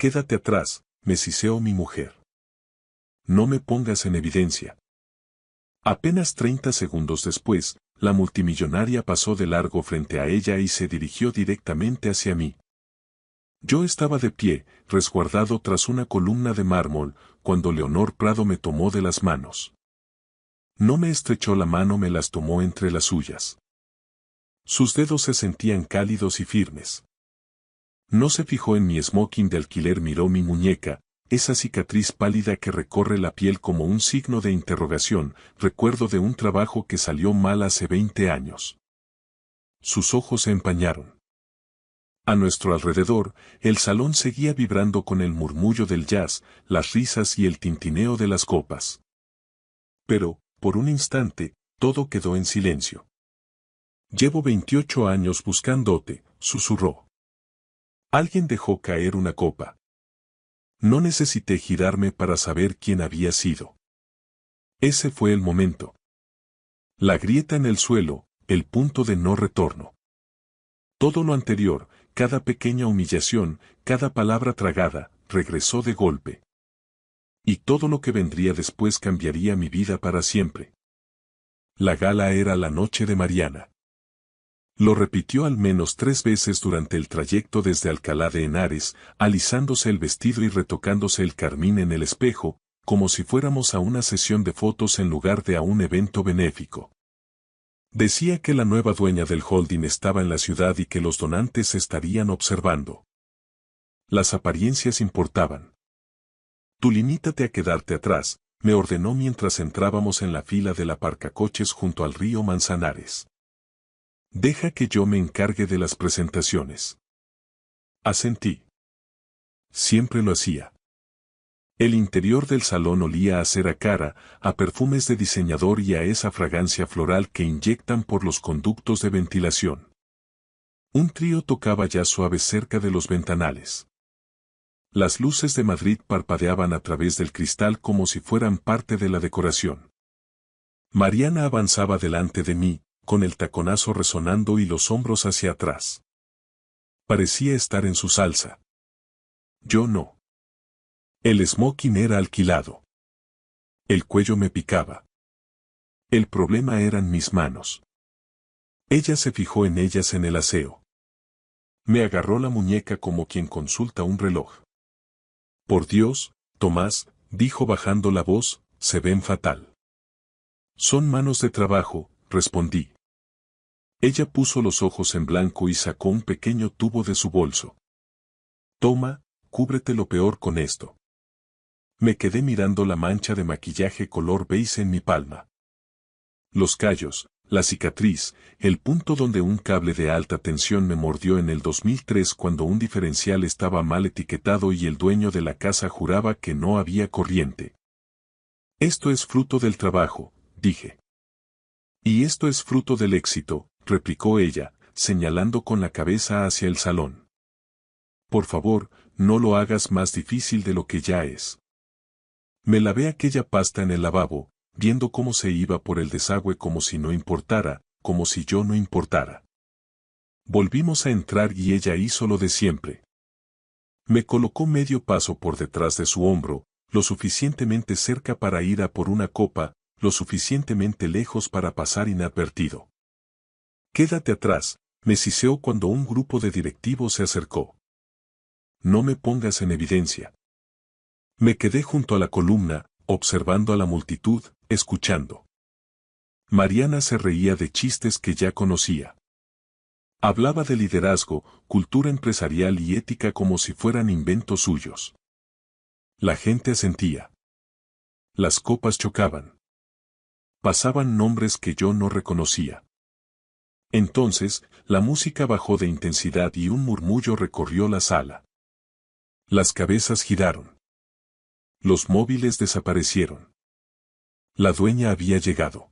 Quédate atrás, me siseó mi mujer. No me pongas en evidencia. Apenas 30 segundos después, la multimillonaria pasó de largo frente a ella y se dirigió directamente hacia mí. Yo estaba de pie, resguardado tras una columna de mármol, cuando Leonor Prado me tomó de las manos. No me estrechó la mano, me las tomó entre las suyas. Sus dedos se sentían cálidos y firmes. No se fijó en mi smoking de alquiler, miró mi muñeca, esa cicatriz pálida que recorre la piel como un signo de interrogación, recuerdo de un trabajo que salió mal hace 20 años. Sus ojos se empañaron. A nuestro alrededor, el salón seguía vibrando con el murmullo del jazz, las risas y el tintineo de las copas. Pero, por un instante, todo quedó en silencio. Llevo 28 años buscándote, susurró. Alguien dejó caer una copa. No necesité girarme para saber quién había sido. Ese fue el momento. La grieta en el suelo, el punto de no retorno. Todo lo anterior, cada pequeña humillación, cada palabra tragada, regresó de golpe. Y todo lo que vendría después cambiaría mi vida para siempre. La gala era la noche de Mariana. Lo repitió al menos 3 veces durante el trayecto desde Alcalá de Henares, alisándose el vestido y retocándose el carmín en el espejo, como si fuéramos a una sesión de fotos en lugar de a un evento benéfico. Decía que la nueva dueña del holding estaba en la ciudad y que los donantes estarían observando. Las apariencias importaban. Tú limítate a quedarte atrás, me ordenó mientras entrábamos en la fila del aparcacoches junto al río Manzanares. Deja que yo me encargue de las presentaciones. Asentí. Siempre lo hacía. El interior del salón olía a cera cara, a perfumes de diseñador y a esa fragancia floral que inyectan por los conductos de ventilación. Un trío tocaba ya suave cerca de los ventanales. Las luces de Madrid parpadeaban a través del cristal como si fueran parte de la decoración. Mariana avanzaba delante de mí, con el taconazo resonando y los hombros hacia atrás. Parecía estar en su salsa. Yo no. El smoking era alquilado. El cuello me picaba. El problema eran mis manos. Ella se fijó en ellas en el aseo. Me agarró la muñeca como quien consulta un reloj. Por Dios, Tomás, dijo bajando la voz, se ven fatal. Son manos de trabajo, respondí. Ella puso los ojos en blanco y sacó un pequeño tubo de su bolso. Toma, cúbrete lo peor con esto. Me quedé mirando la mancha de maquillaje color beige en mi palma. Los callos, la cicatriz, el punto donde un cable de alta tensión me mordió en el 2003 cuando un diferencial estaba mal etiquetado y el dueño de la casa juraba que no había corriente. Esto es fruto del trabajo, dije. Y esto es fruto del éxito, replicó ella, señalando con la cabeza hacia el salón. Por favor, no lo hagas más difícil de lo que ya es. Me lavé aquella pasta en el lavabo, viendo cómo se iba por el desagüe como si no importara, como si yo no importara. Volvimos a entrar y ella hizo lo de siempre. Me colocó medio paso por detrás de su hombro, lo suficientemente cerca para ir a por una copa, lo suficientemente lejos para pasar inadvertido. Quédate atrás, me siseó cuando un grupo de directivos se acercó. No me pongas en evidencia. Me quedé junto a la columna, observando a la multitud, escuchando. Mariana se reía de chistes que ya conocía. Hablaba de liderazgo, cultura empresarial y ética como si fueran inventos suyos. La gente asentía. Las copas chocaban. Pasaban nombres que yo no reconocía. Entonces, la música bajó de intensidad y un murmullo recorrió la sala. Las cabezas giraron. Los móviles desaparecieron. La dueña había llegado.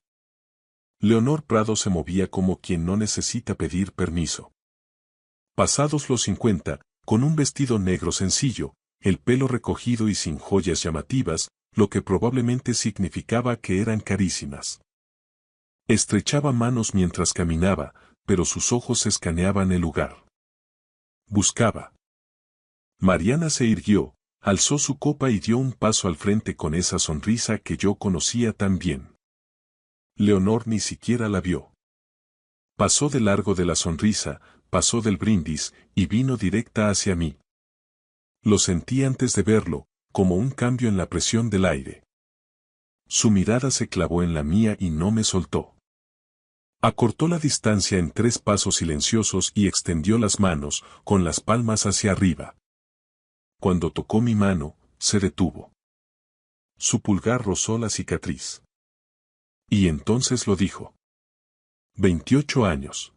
Leonor Prado se movía como quien no necesita pedir permiso. Pasados los 50, con un vestido negro sencillo, el pelo recogido y sin joyas llamativas, lo que probablemente significaba que eran carísimas. Estrechaba manos mientras caminaba, pero sus ojos escaneaban el lugar. Buscaba. Mariana se irguió, alzó su copa y dio un paso al frente con esa sonrisa que yo conocía tan bien. Leonor ni siquiera la vio. Pasó de largo de la sonrisa, pasó del brindis, y vino directa hacia mí. Lo sentí antes de verlo, como un cambio en la presión del aire. Su mirada se clavó en la mía y no me soltó. Acortó la distancia en 3 pasos silenciosos y extendió las manos, con las palmas hacia arriba. Cuando tocó mi mano, se detuvo. Su pulgar rozó la cicatriz. Y entonces lo dijo. 28 años.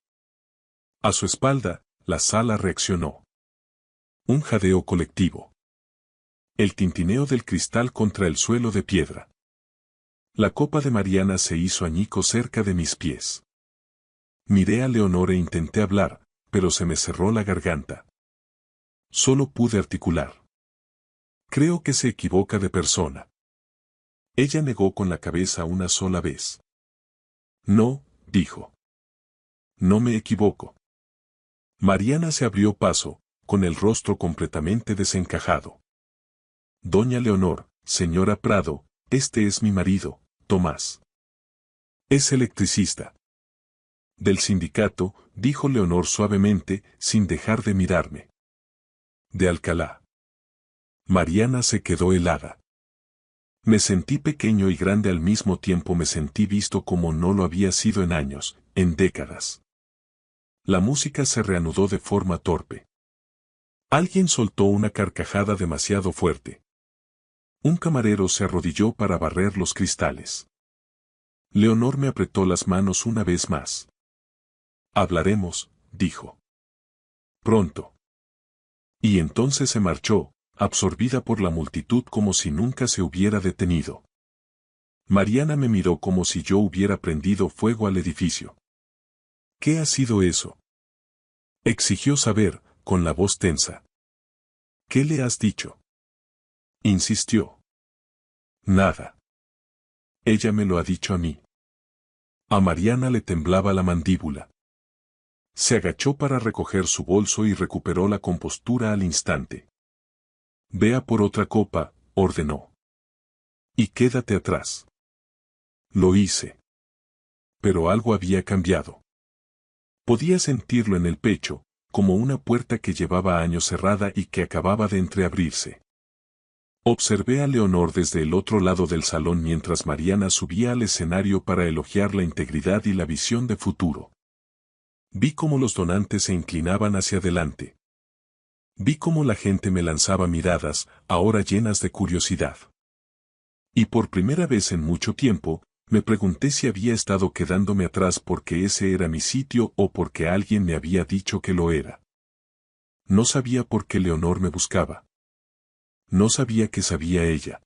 A su espalda, la sala reaccionó. Un jadeo colectivo. El tintineo del cristal contra el suelo de piedra. La copa de Mariana se hizo añicos cerca de mis pies. Miré a Leonor e intenté hablar, pero se me cerró la garganta. Solo pude articular. Creo que se equivoca de persona. Ella negó con la cabeza una sola vez. No, dijo. No me equivoco. Mariana se abrió paso, con el rostro completamente desencajado. Doña Leonor, señora Prado, este es mi marido, Tomás. Es electricista. Del sindicato, dijo Leonor suavemente, sin dejar de mirarme. De Alcalá. Mariana se quedó helada. Me sentí pequeño y grande al mismo tiempo, me sentí visto como no lo había sido en años, en décadas. La música se reanudó de forma torpe. Alguien soltó una carcajada demasiado fuerte. Un camarero se arrodilló para barrer los cristales. Leonor me apretó las manos una vez más. Hablaremos, dijo. Pronto. Y entonces se marchó, absorbida por la multitud como si nunca se hubiera detenido. Mariana me miró como si yo hubiera prendido fuego al edificio. ¿Qué ha sido eso? Exigió saber, con la voz tensa. ¿Qué le has dicho? Insistió. Nada. Ella me lo ha dicho a mí. A Mariana le temblaba la mandíbula. Se agachó para recoger su bolso y recuperó la compostura al instante. Vea por otra copa, ordenó. Y quédate atrás. Lo hice. Pero algo había cambiado. Podía sentirlo en el pecho, como una puerta que llevaba años cerrada y que acababa de entreabrirse. Observé a Leonor desde el otro lado del salón mientras Mariana subía al escenario para elogiar la integridad y la visión de futuro. Vi cómo los donantes se inclinaban hacia adelante. Vi cómo la gente me lanzaba miradas, ahora llenas de curiosidad. Y por primera vez en mucho tiempo, me pregunté si había estado quedándome atrás porque ese era mi sitio o porque alguien me había dicho que lo era. No sabía por qué Leonor me buscaba. No sabía qué sabía ella.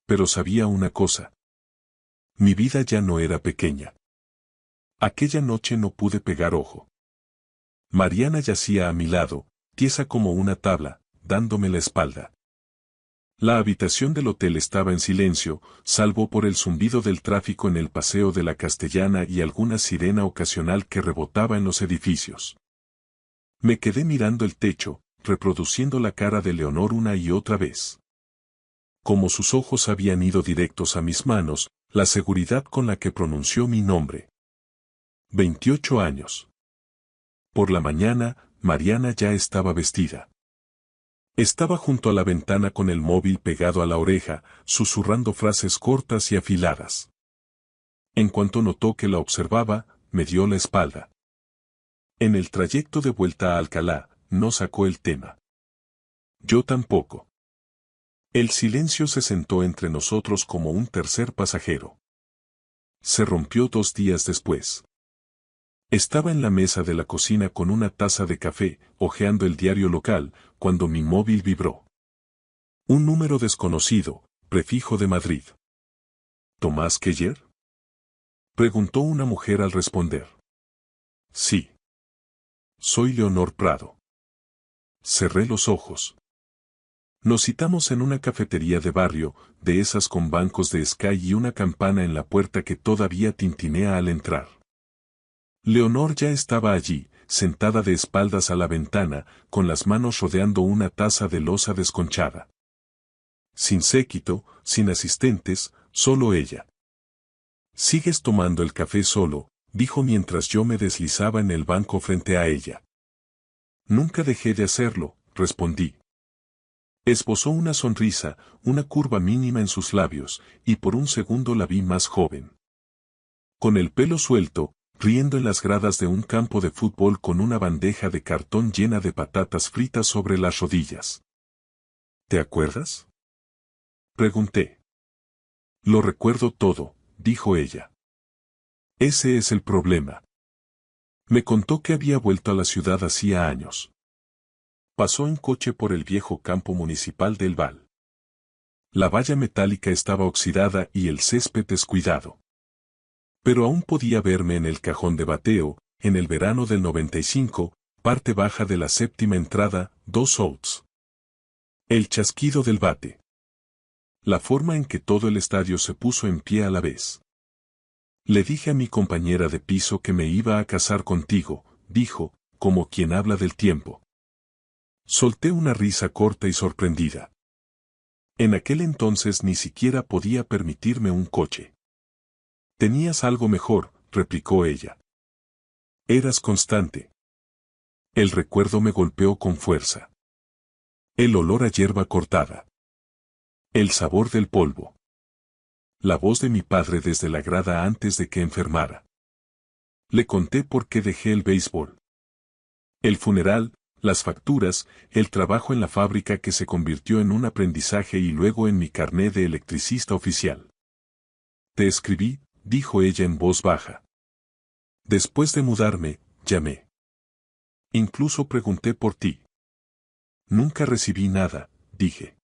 Pero sabía una cosa. Mi vida ya no era pequeña. Aquella noche no pude pegar ojo. Mariana yacía a mi lado, tiesa como una tabla, dándome la espalda. La habitación del hotel estaba en silencio, salvo por el zumbido del tráfico en el Paseo de la Castellana y alguna sirena ocasional que rebotaba en los edificios. Me quedé mirando el techo, reproduciendo la cara de Leonor una y otra vez. Como sus ojos habían ido directos a mis manos, la seguridad con la que pronunció mi nombre. 28 años. Por la mañana, Mariana ya estaba vestida. Estaba junto a la ventana con el móvil pegado a la oreja, susurrando frases cortas y afiladas. En cuanto notó que la observaba, me dio la espalda. En el trayecto de vuelta a Alcalá, no sacó el tema. Yo tampoco. El silencio se sentó entre nosotros como un tercer pasajero. Se rompió 2 días después. Estaba en la mesa de la cocina con una taza de café, hojeando el diario local, cuando mi móvil vibró. Un número desconocido, prefijo de Madrid. ¿Tomás Keller? Preguntó una mujer al responder. Sí. Soy Leonor Prado. Cerré los ojos. Nos citamos en una cafetería de barrio, de esas con bancos de Sky y una campana en la puerta que todavía tintinea al entrar. Leonor ya estaba allí, sentada de espaldas a la ventana, con las manos rodeando una taza de loza desconchada. Sin séquito, sin asistentes, solo ella. «¿Sigues tomando el café solo?», dijo mientras yo me deslizaba en el banco frente a ella. «Nunca dejé de hacerlo», respondí. Esbozó una sonrisa, una curva mínima en sus labios, y por un segundo la vi más joven. Con el pelo suelto, riendo en las gradas de un campo de fútbol con una bandeja de cartón llena de patatas fritas sobre las rodillas. «¿Te acuerdas?», pregunté. «Lo recuerdo todo», dijo ella. «Ese es el problema». Me contó que había vuelto a la ciudad hacía años. Pasó en coche por el viejo campo municipal del Val. La valla metálica estaba oxidada y el césped descuidado. Pero aún podía verme en el cajón de bateo, en el verano del 95, parte baja de la séptima entrada, 2 outs. El chasquido del bate. La forma en que todo el estadio se puso en pie a la vez. «Le dije a mi compañera de piso que me iba a casar contigo», dijo, como quien habla del tiempo. Solté una risa corta y sorprendida. En aquel entonces ni siquiera podía permitirme un coche. «Tenías algo mejor», replicó ella. «Eras constante». El recuerdo me golpeó con fuerza. El olor a hierba cortada. El sabor del polvo. La voz de mi padre desde la grada antes de que enfermara. Le conté por qué dejé el béisbol. El funeral, las facturas, el trabajo en la fábrica que se convirtió en un aprendizaje y luego en mi carné de electricista oficial. «Te escribí», dijo ella en voz baja. «Después de mudarme, llamé. Incluso pregunté por ti». «Nunca recibí nada», dije.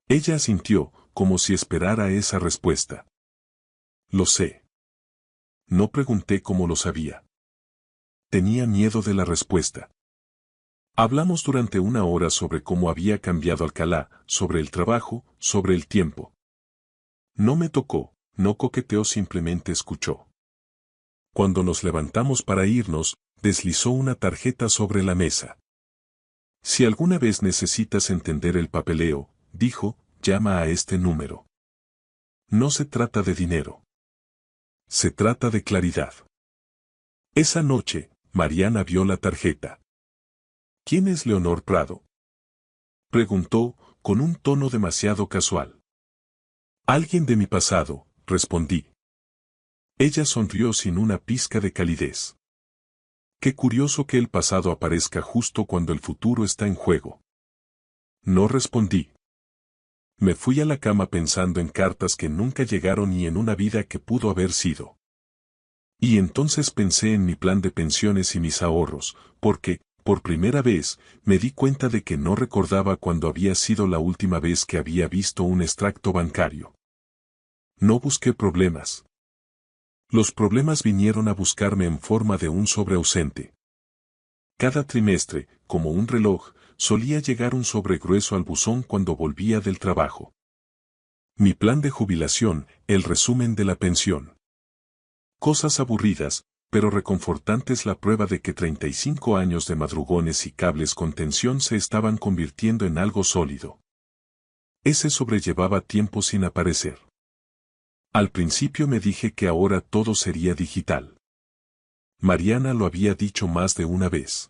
Ella asintió, como si esperara esa respuesta. «Lo sé». No pregunté cómo lo sabía. Tenía miedo de la respuesta. Hablamos durante una hora sobre cómo había cambiado Alcalá, sobre el trabajo, sobre el tiempo. No me tocó, no coqueteó, simplemente escuchó. Cuando nos levantamos para irnos, deslizó una tarjeta sobre la mesa. «Si alguna vez necesitas entender el papeleo», dijo, «llama a este número. No se trata de dinero. Se trata de claridad». Esa noche, Mariana vio la tarjeta. «¿Quién es Leonor Prado?», preguntó, con un tono demasiado casual. «Alguien de mi pasado», respondí. Ella sonrió sin una pizca de calidez. «Qué curioso que el pasado aparezca justo cuando el futuro está en juego». No respondí. Me fui a la cama pensando en cartas que nunca llegaron y en una vida que pudo haber sido. Y entonces pensé en mi plan de pensiones y mis ahorros, porque, por primera vez, me di cuenta de que no recordaba cuándo había sido la última vez que había visto un extracto bancario. No busqué problemas. Los problemas vinieron a buscarme en forma de un sobre ausente. Cada trimestre, como un reloj, solía llegar un sobre grueso al buzón cuando volvía del trabajo. Mi plan de jubilación, el resumen de la pensión. Cosas aburridas, pero reconfortantes, la prueba de que 35 años de madrugones y cables con tensión se estaban convirtiendo en algo sólido. Ese sobrellevaba tiempo sin aparecer. Al principio me dije que ahora todo sería digital. Mariana lo había dicho más de una vez.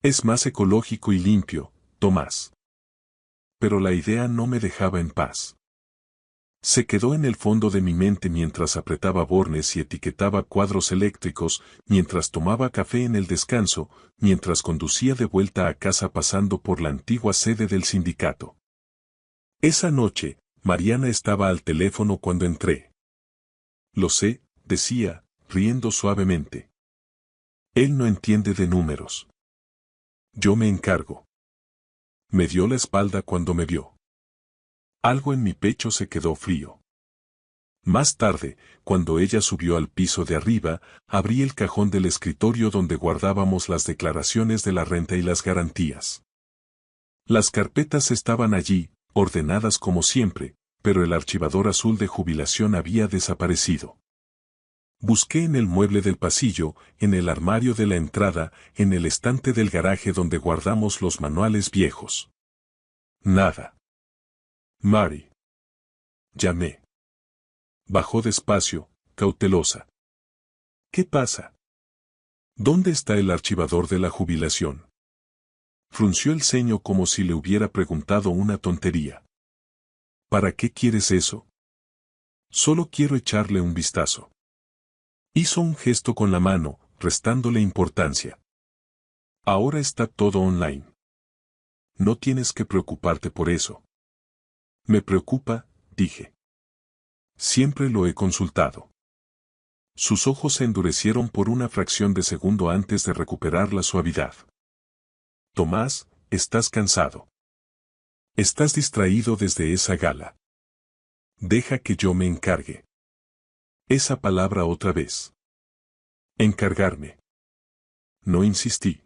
«Es más ecológico y limpio, Tomás». Pero la idea no me dejaba en paz. Se quedó en el fondo de mi mente mientras apretaba bornes y etiquetaba cuadros eléctricos, mientras tomaba café en el descanso, mientras conducía de vuelta a casa pasando por la antigua sede del sindicato. Esa noche, Mariana estaba al teléfono cuando entré. «Lo sé», decía, riendo suavemente. «Él no entiende de números. Yo me encargo». Me dio la espalda cuando me vio. Algo en mi pecho se quedó frío. Más tarde, cuando ella subió al piso de arriba, abrí el cajón del escritorio donde guardábamos las declaraciones de la renta y las garantías. Las carpetas estaban allí, ordenadas como siempre, pero el archivador azul de jubilación había desaparecido. Busqué en el mueble del pasillo, en el armario de la entrada, en el estante del garaje donde guardamos los manuales viejos. Nada. Mary. Llamé. Bajó despacio, cautelosa. ¿Qué pasa? ¿Dónde está el archivador de la jubilación? Frunció el ceño como si le hubiera preguntado una tontería. ¿Para qué quieres eso? Solo quiero echarle un vistazo. Hizo un gesto con la mano, restándole importancia. Ahora está todo online. No tienes que preocuparte por eso. Me preocupa, dije. Siempre lo he consultado. Sus ojos se endurecieron por una fracción de segundo antes de recuperar la suavidad. Tomás, estás cansado. Estás distraído desde esa gala. Deja que yo me encargue. Esa palabra otra vez. Encargarme. No insistí.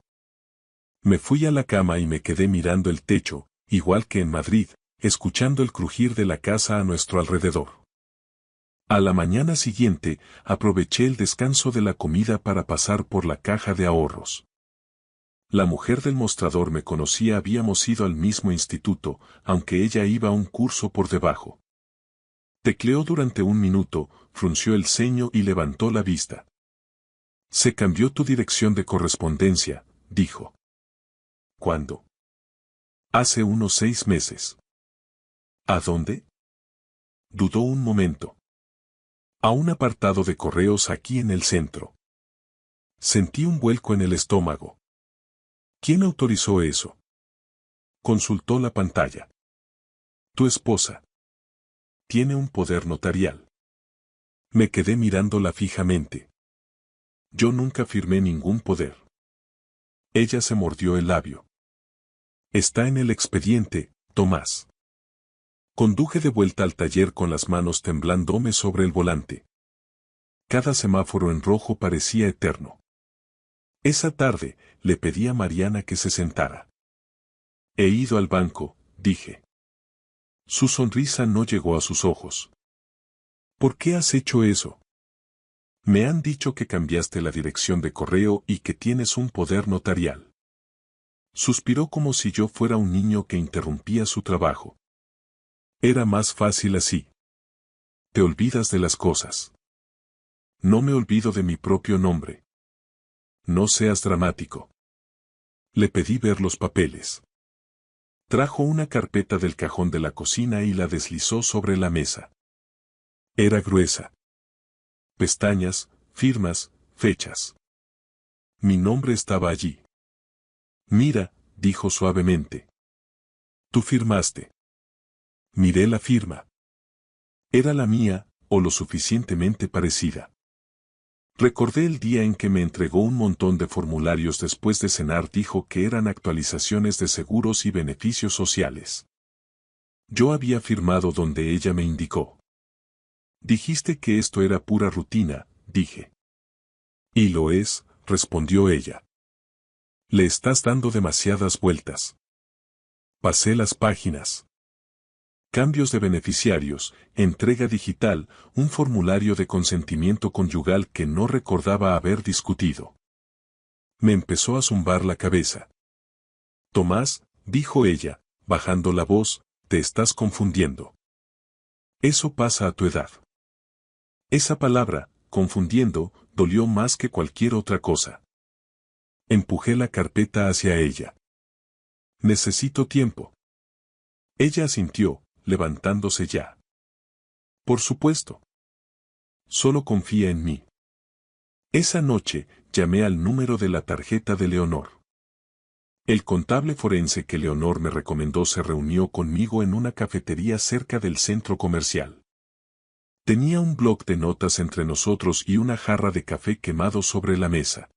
Me fui a la cama y me quedé mirando el techo, igual que en Madrid, escuchando el crujir de la casa a nuestro alrededor. A la mañana siguiente, aproveché el descanso de la comida para pasar por la caja de ahorros. La mujer del mostrador me conocía, habíamos ido al mismo instituto, aunque ella iba a un curso por debajo. Tecleó durante un minuto, frunció el ceño y levantó la vista. Se cambió tu dirección de correspondencia, dijo. ¿Cuándo? Hace unos 6 meses. ¿A dónde? Dudó un momento. A un apartado de correos aquí en el centro. Sentí un vuelco en el estómago. ¿Quién autorizó eso? Consultó la pantalla. Tu esposa. Tiene un poder notarial. Me quedé mirándola fijamente. Yo nunca firmé ningún poder. Ella se mordió el labio. Está en el expediente, Tomás. Conduje de vuelta al taller con las manos temblándome sobre el volante. Cada semáforo en rojo parecía eterno. Esa tarde, le pedí a Mariana que se sentara. He ido al banco, dije. Su sonrisa no llegó a sus ojos. ¿Por qué has hecho eso? Me han dicho que cambiaste la dirección de correo y que tienes un poder notarial. Suspiró como si yo fuera un niño que interrumpía su trabajo. Era más fácil así. Te olvidas de las cosas. No me olvido de mi propio nombre. No seas dramático. Le pedí ver los papeles. Trajo una carpeta del cajón de la cocina y la deslizó sobre la mesa. Era gruesa. Pestañas, firmas, fechas. Mi nombre estaba allí. Mira, dijo suavemente. Tú firmaste. Miré la firma. Era la mía, o lo suficientemente parecida. Recordé el día en que me entregó un montón de formularios después de cenar. Dijo que eran actualizaciones de seguros y beneficios sociales. Yo había firmado donde ella me indicó. Dijiste que esto era pura rutina, dije. Y lo es, respondió ella. Le estás dando demasiadas vueltas. Pasé las páginas. Cambios de beneficiarios, entrega digital, un formulario de consentimiento conyugal que no recordaba haber discutido. Me empezó a zumbar la cabeza. Tomás, dijo ella, bajando la voz, te estás confundiendo. Eso pasa a tu edad. Esa palabra, confundiendo, dolió más que cualquier otra cosa. Empujé la carpeta hacia ella. Necesito tiempo. Ella asintió, levantándose ya. Por supuesto. Solo confía en mí. Esa noche, llamé al número de la tarjeta de Leonor. El contable forense que Leonor me recomendó se reunió conmigo en una cafetería cerca del centro comercial. Tenía un bloc de notas entre nosotros y una jarra de café quemado sobre la mesa.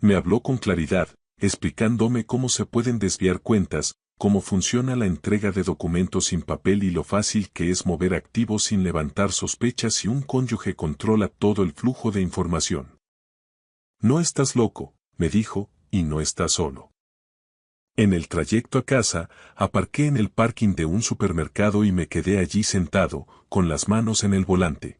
Me habló con claridad, explicándome cómo se pueden desviar cuentas, cómo funciona la entrega de documentos sin papel y lo fácil que es mover activos sin levantar sospechas si un cónyuge controla todo el flujo de información. No estás loco, me dijo, y no estás solo. En el trayecto a casa, aparqué en el parking de un supermercado y me quedé allí sentado, con las manos en el volante.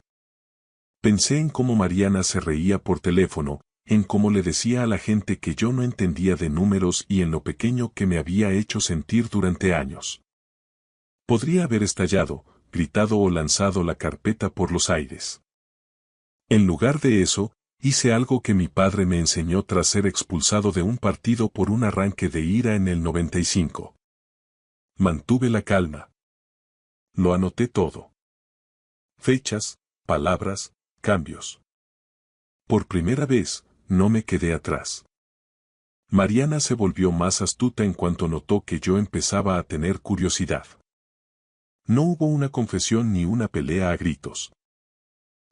Pensé en cómo Mariana se reía por teléfono, en cómo le decía a la gente que yo no entendía de números y en lo pequeño que me había hecho sentir durante años. Podría haber estallado, gritado o lanzado la carpeta por los aires. En lugar de eso, hice algo que mi padre me enseñó tras ser expulsado de un partido por un arranque de ira en el 95. Mantuve la calma. Lo anoté todo. Fechas, palabras, cambios. Por primera vez, no me quedé atrás. Mariana se volvió más astuta en cuanto notó que yo empezaba a tener curiosidad. No hubo una confesión ni una pelea a gritos.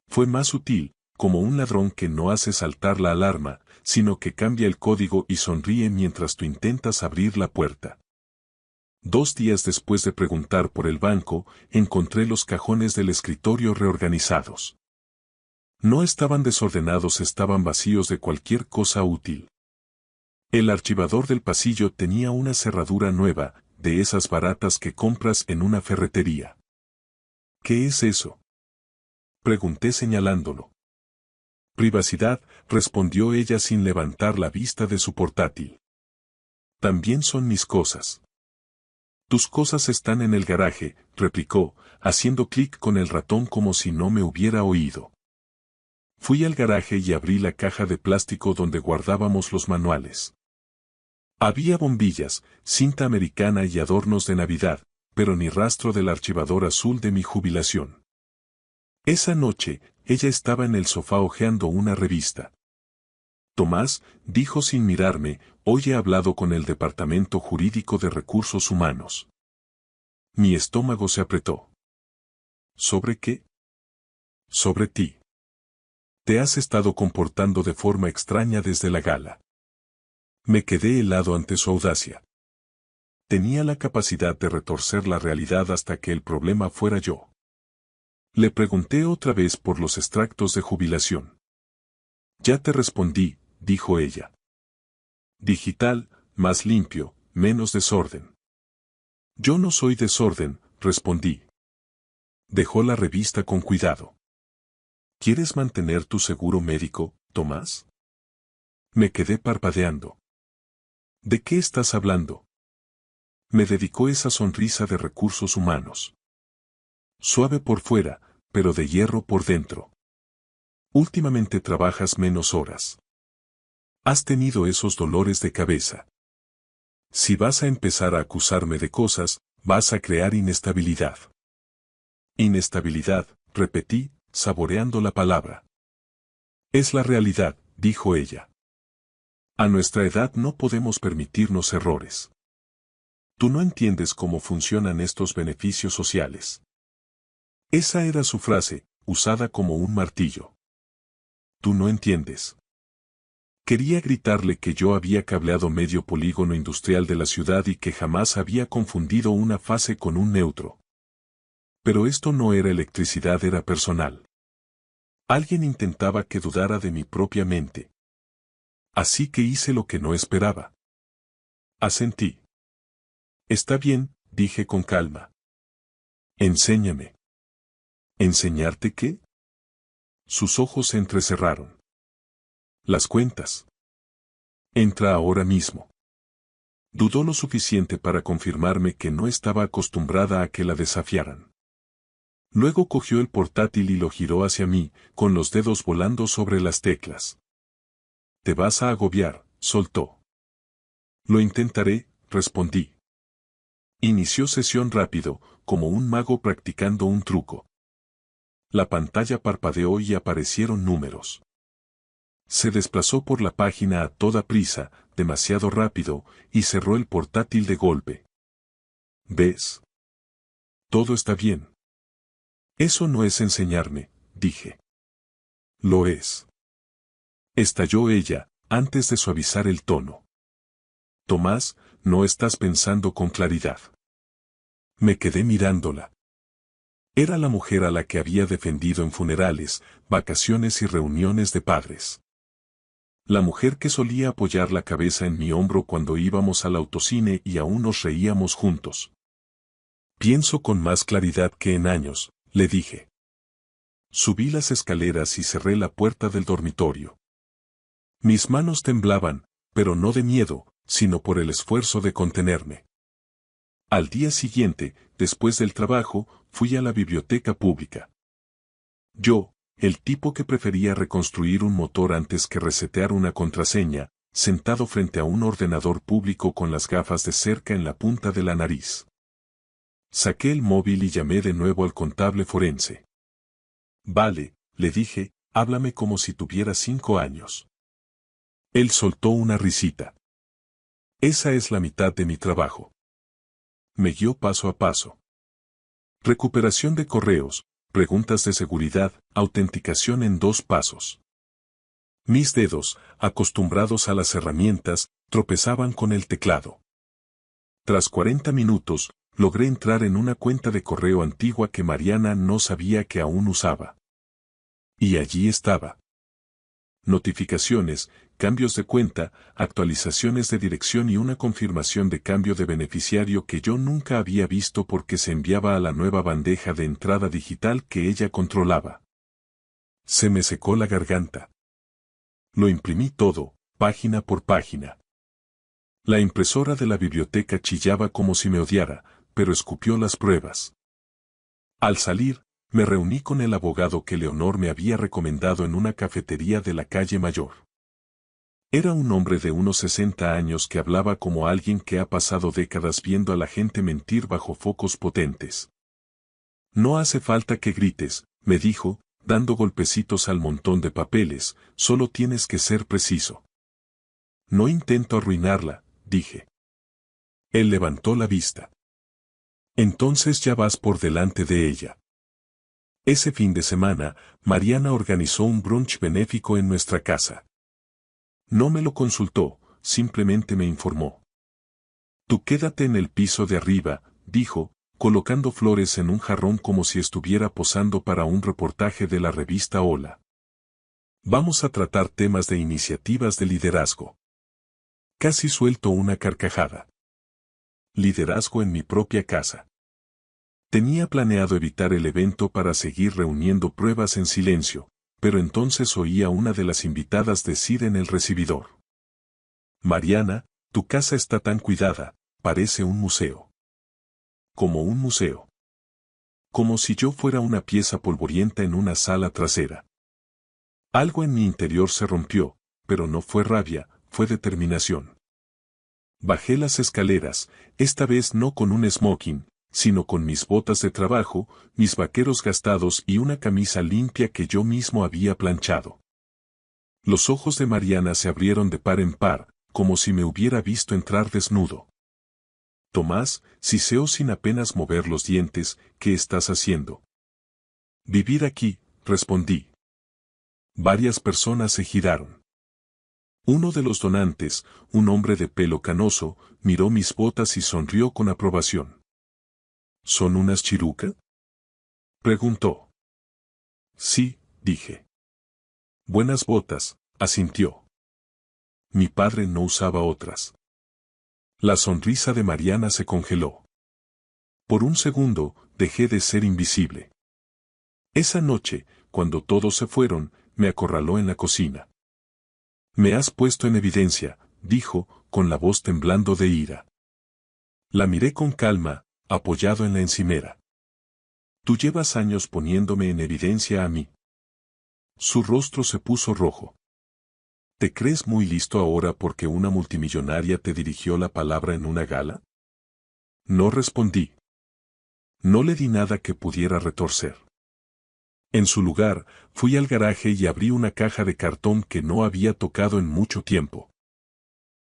Fue más sutil, como un ladrón que no hace saltar la alarma, sino que cambia el código y sonríe mientras tú intentas abrir la puerta. 2 días después de preguntar por el banco, encontré los cajones del escritorio reorganizados. No estaban desordenados, estaban vacíos de cualquier cosa útil. El archivador del pasillo tenía una cerradura nueva, de esas baratas que compras en una ferretería. ¿Qué es eso?, pregunté señalándolo. Privacidad, respondió ella sin levantar la vista de su portátil. También son mis cosas. Tus cosas están en el garaje, replicó, haciendo clic con el ratón como si no me hubiera oído. Fui al garaje y abrí la caja de plástico donde guardábamos los manuales. Había bombillas, cinta americana y adornos de Navidad, pero ni rastro del archivador azul de mi jubilación. Esa noche, ella estaba en el sofá hojeando una revista. Tomás, dijo sin mirarme, hoy he hablado con el Departamento Jurídico de Recursos Humanos. Mi estómago se apretó. ¿Sobre qué? Sobre ti. Te has estado comportando de forma extraña desde la gala. Me quedé helado ante su audacia. Tenía la capacidad de retorcer la realidad hasta que el problema fuera yo. Le pregunté otra vez por los extractos de jubilación. Ya te respondí, dijo ella. Digital, más limpio, menos desorden. Yo no soy desorden, respondí. Dejó la revista con cuidado. ¿Quieres mantener tu seguro médico, Tomás? Me quedé parpadeando. ¿De qué estás hablando? Me dedicó esa sonrisa de recursos humanos. Suave por fuera, pero de hierro por dentro. Últimamente trabajas menos horas. Has tenido esos dolores de cabeza. Si vas a empezar a acusarme de cosas, vas a crear inestabilidad. Inestabilidad, repetí, saboreando la palabra. Es la realidad, dijo ella. A nuestra edad no podemos permitirnos errores. Tú no entiendes cómo funcionan estos beneficios sociales. Esa era su frase, usada como un martillo. Tú no entiendes. Quería gritarle que yo había cableado medio polígono industrial de la ciudad y que jamás había confundido una fase con un neutro. Pero esto no era electricidad, era personal. Alguien intentaba que dudara de mi propia mente. Así que hice lo que no esperaba. Asentí. Está bien, dije con calma. Enséñame. ¿Enseñarte qué? Sus ojos se entrecerraron. Las cuentas. Entra ahora mismo. Dudó lo suficiente para confirmarme que no estaba acostumbrada a que la desafiaran. Luego cogió el portátil y lo giró hacia mí, con los dedos volando sobre las teclas. Te vas a agobiar, soltó. Lo intentaré, respondí. Inició sesión rápido, como un mago practicando un truco. La pantalla parpadeó y aparecieron números. Se desplazó por la página a toda prisa, demasiado rápido, y cerró el portátil de golpe. ¿Ves? Todo está bien. Eso no es enseñarme, dije. Lo es. Estalló ella, antes de suavizar el tono. Tomás, no estás pensando con claridad. Me quedé mirándola. Era la mujer a la que había defendido en funerales, vacaciones y reuniones de padres. La mujer que solía apoyar la cabeza en mi hombro cuando íbamos al autocine y aún nos reíamos juntos. Pienso con más claridad que en años, le dije. Subí las escaleras y cerré la puerta del dormitorio. Mis manos temblaban, pero no de miedo, sino por el esfuerzo de contenerme. Al día siguiente, después del trabajo, fui a la biblioteca pública. Yo, el tipo que prefería reconstruir un motor antes que resetear una contraseña, sentado frente a un ordenador público con las gafas de cerca en la punta de la nariz. Saqué el móvil y llamé de nuevo al contable forense. Vale, le dije, háblame como si tuviera 5 años. Él soltó una risita. Esa es la mitad de mi trabajo. Me guió paso a paso. Recuperación de correos, preguntas de seguridad, autenticación en 2 pasos. Mis dedos, acostumbrados a las herramientas, tropezaban con el teclado. Tras 40 minutos, logré entrar en una cuenta de correo antigua que Mariana no sabía que aún usaba. Y allí estaba. Notificaciones, cambios de cuenta, actualizaciones de dirección y una confirmación de cambio de beneficiario que yo nunca había visto porque se enviaba a la nueva bandeja de entrada digital que ella controlaba. Se me secó la garganta. Lo imprimí todo, página por página. La impresora de la biblioteca chillaba como si me odiara, pero escupió las pruebas. Al salir, me reuní con el abogado que Leonor me había recomendado en una cafetería de la calle Mayor. Era un hombre de unos 60 años que hablaba como alguien que ha pasado décadas viendo a la gente mentir bajo focos potentes. No hace falta que grites, me dijo, dando golpecitos al montón de papeles, solo tienes que ser preciso. No intento arruinarla, dije. Él levantó la vista. Entonces ya vas por delante de ella. Ese fin de semana, Mariana organizó un brunch benéfico en nuestra casa. No me lo consultó, simplemente me informó. Tú quédate en el piso de arriba, dijo, colocando flores en un jarrón como si estuviera posando para un reportaje de la revista Hola. Vamos a tratar temas de iniciativas de liderazgo. Casi suelto una carcajada. Liderazgo en mi propia casa. Tenía planeado evitar el evento para seguir reuniendo pruebas en silencio, pero entonces oí a una de las invitadas decir en el recibidor. Mariana, tu casa está tan cuidada, parece un museo. Como un museo. Como si yo fuera una pieza polvorienta en una sala trasera. Algo en mi interior se rompió, pero no fue rabia, fue determinación. Bajé las escaleras, esta vez no con un smoking, sino con mis botas de trabajo, mis vaqueros gastados y una camisa limpia que yo mismo había planchado. Los ojos de Mariana se abrieron de par en par, como si me hubiera visto entrar desnudo. Tomás, siseó sin apenas mover los dientes, ¿qué estás haciendo? Vivir aquí, respondí. Varias personas se giraron. Uno de los donantes, un hombre de pelo canoso, miró mis botas y sonrió con aprobación. ¿Son unas chiruca? Preguntó. Sí, dije. Buenas botas, asintió. Mi padre no usaba otras. La sonrisa de Mariana se congeló. Por un segundo, dejé de ser invisible. Esa noche, cuando todos se fueron, me acorraló en la cocina. Me has puesto en evidencia, dijo, con la voz temblando de ira. La miré con calma, apoyado en la encimera. Tú llevas años poniéndome en evidencia a mí. Su rostro se puso rojo. ¿Te crees muy listo ahora porque una multimillonaria te dirigió la palabra en una gala? No respondí. No le di nada que pudiera retorcer. En su lugar, fui al garaje y abrí una caja de cartón que no había tocado en mucho tiempo.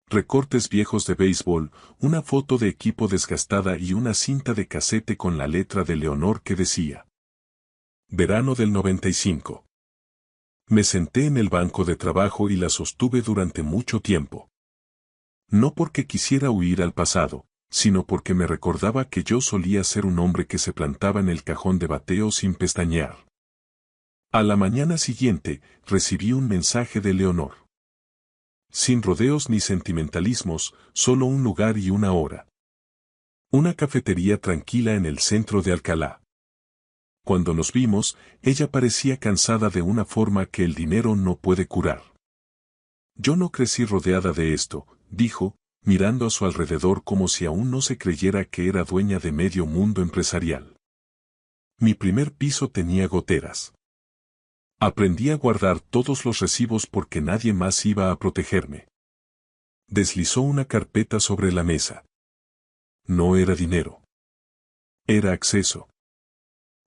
Recortes viejos de béisbol, una foto de equipo desgastada y una cinta de casete con la letra de Leonor que decía: Verano del 95. Me senté en el banco de trabajo y la sostuve durante mucho tiempo. No porque quisiera huir al pasado, sino porque me recordaba que yo solía ser un hombre que se plantaba en el cajón de bateo sin pestañear. A la mañana siguiente, recibí un mensaje de Leonor. Sin rodeos ni sentimentalismos, solo un lugar y una hora. Una cafetería tranquila en el centro de Alcalá. Cuando nos vimos, ella parecía cansada de una forma que el dinero no puede curar. Yo no crecí rodeada de esto, dijo, mirando a su alrededor como si aún no se creyera que era dueña de medio mundo empresarial. Mi primer piso tenía goteras. Aprendí a guardar todos los recibos porque nadie más iba a protegerme. Deslizó una carpeta sobre la mesa. No era dinero. Era acceso.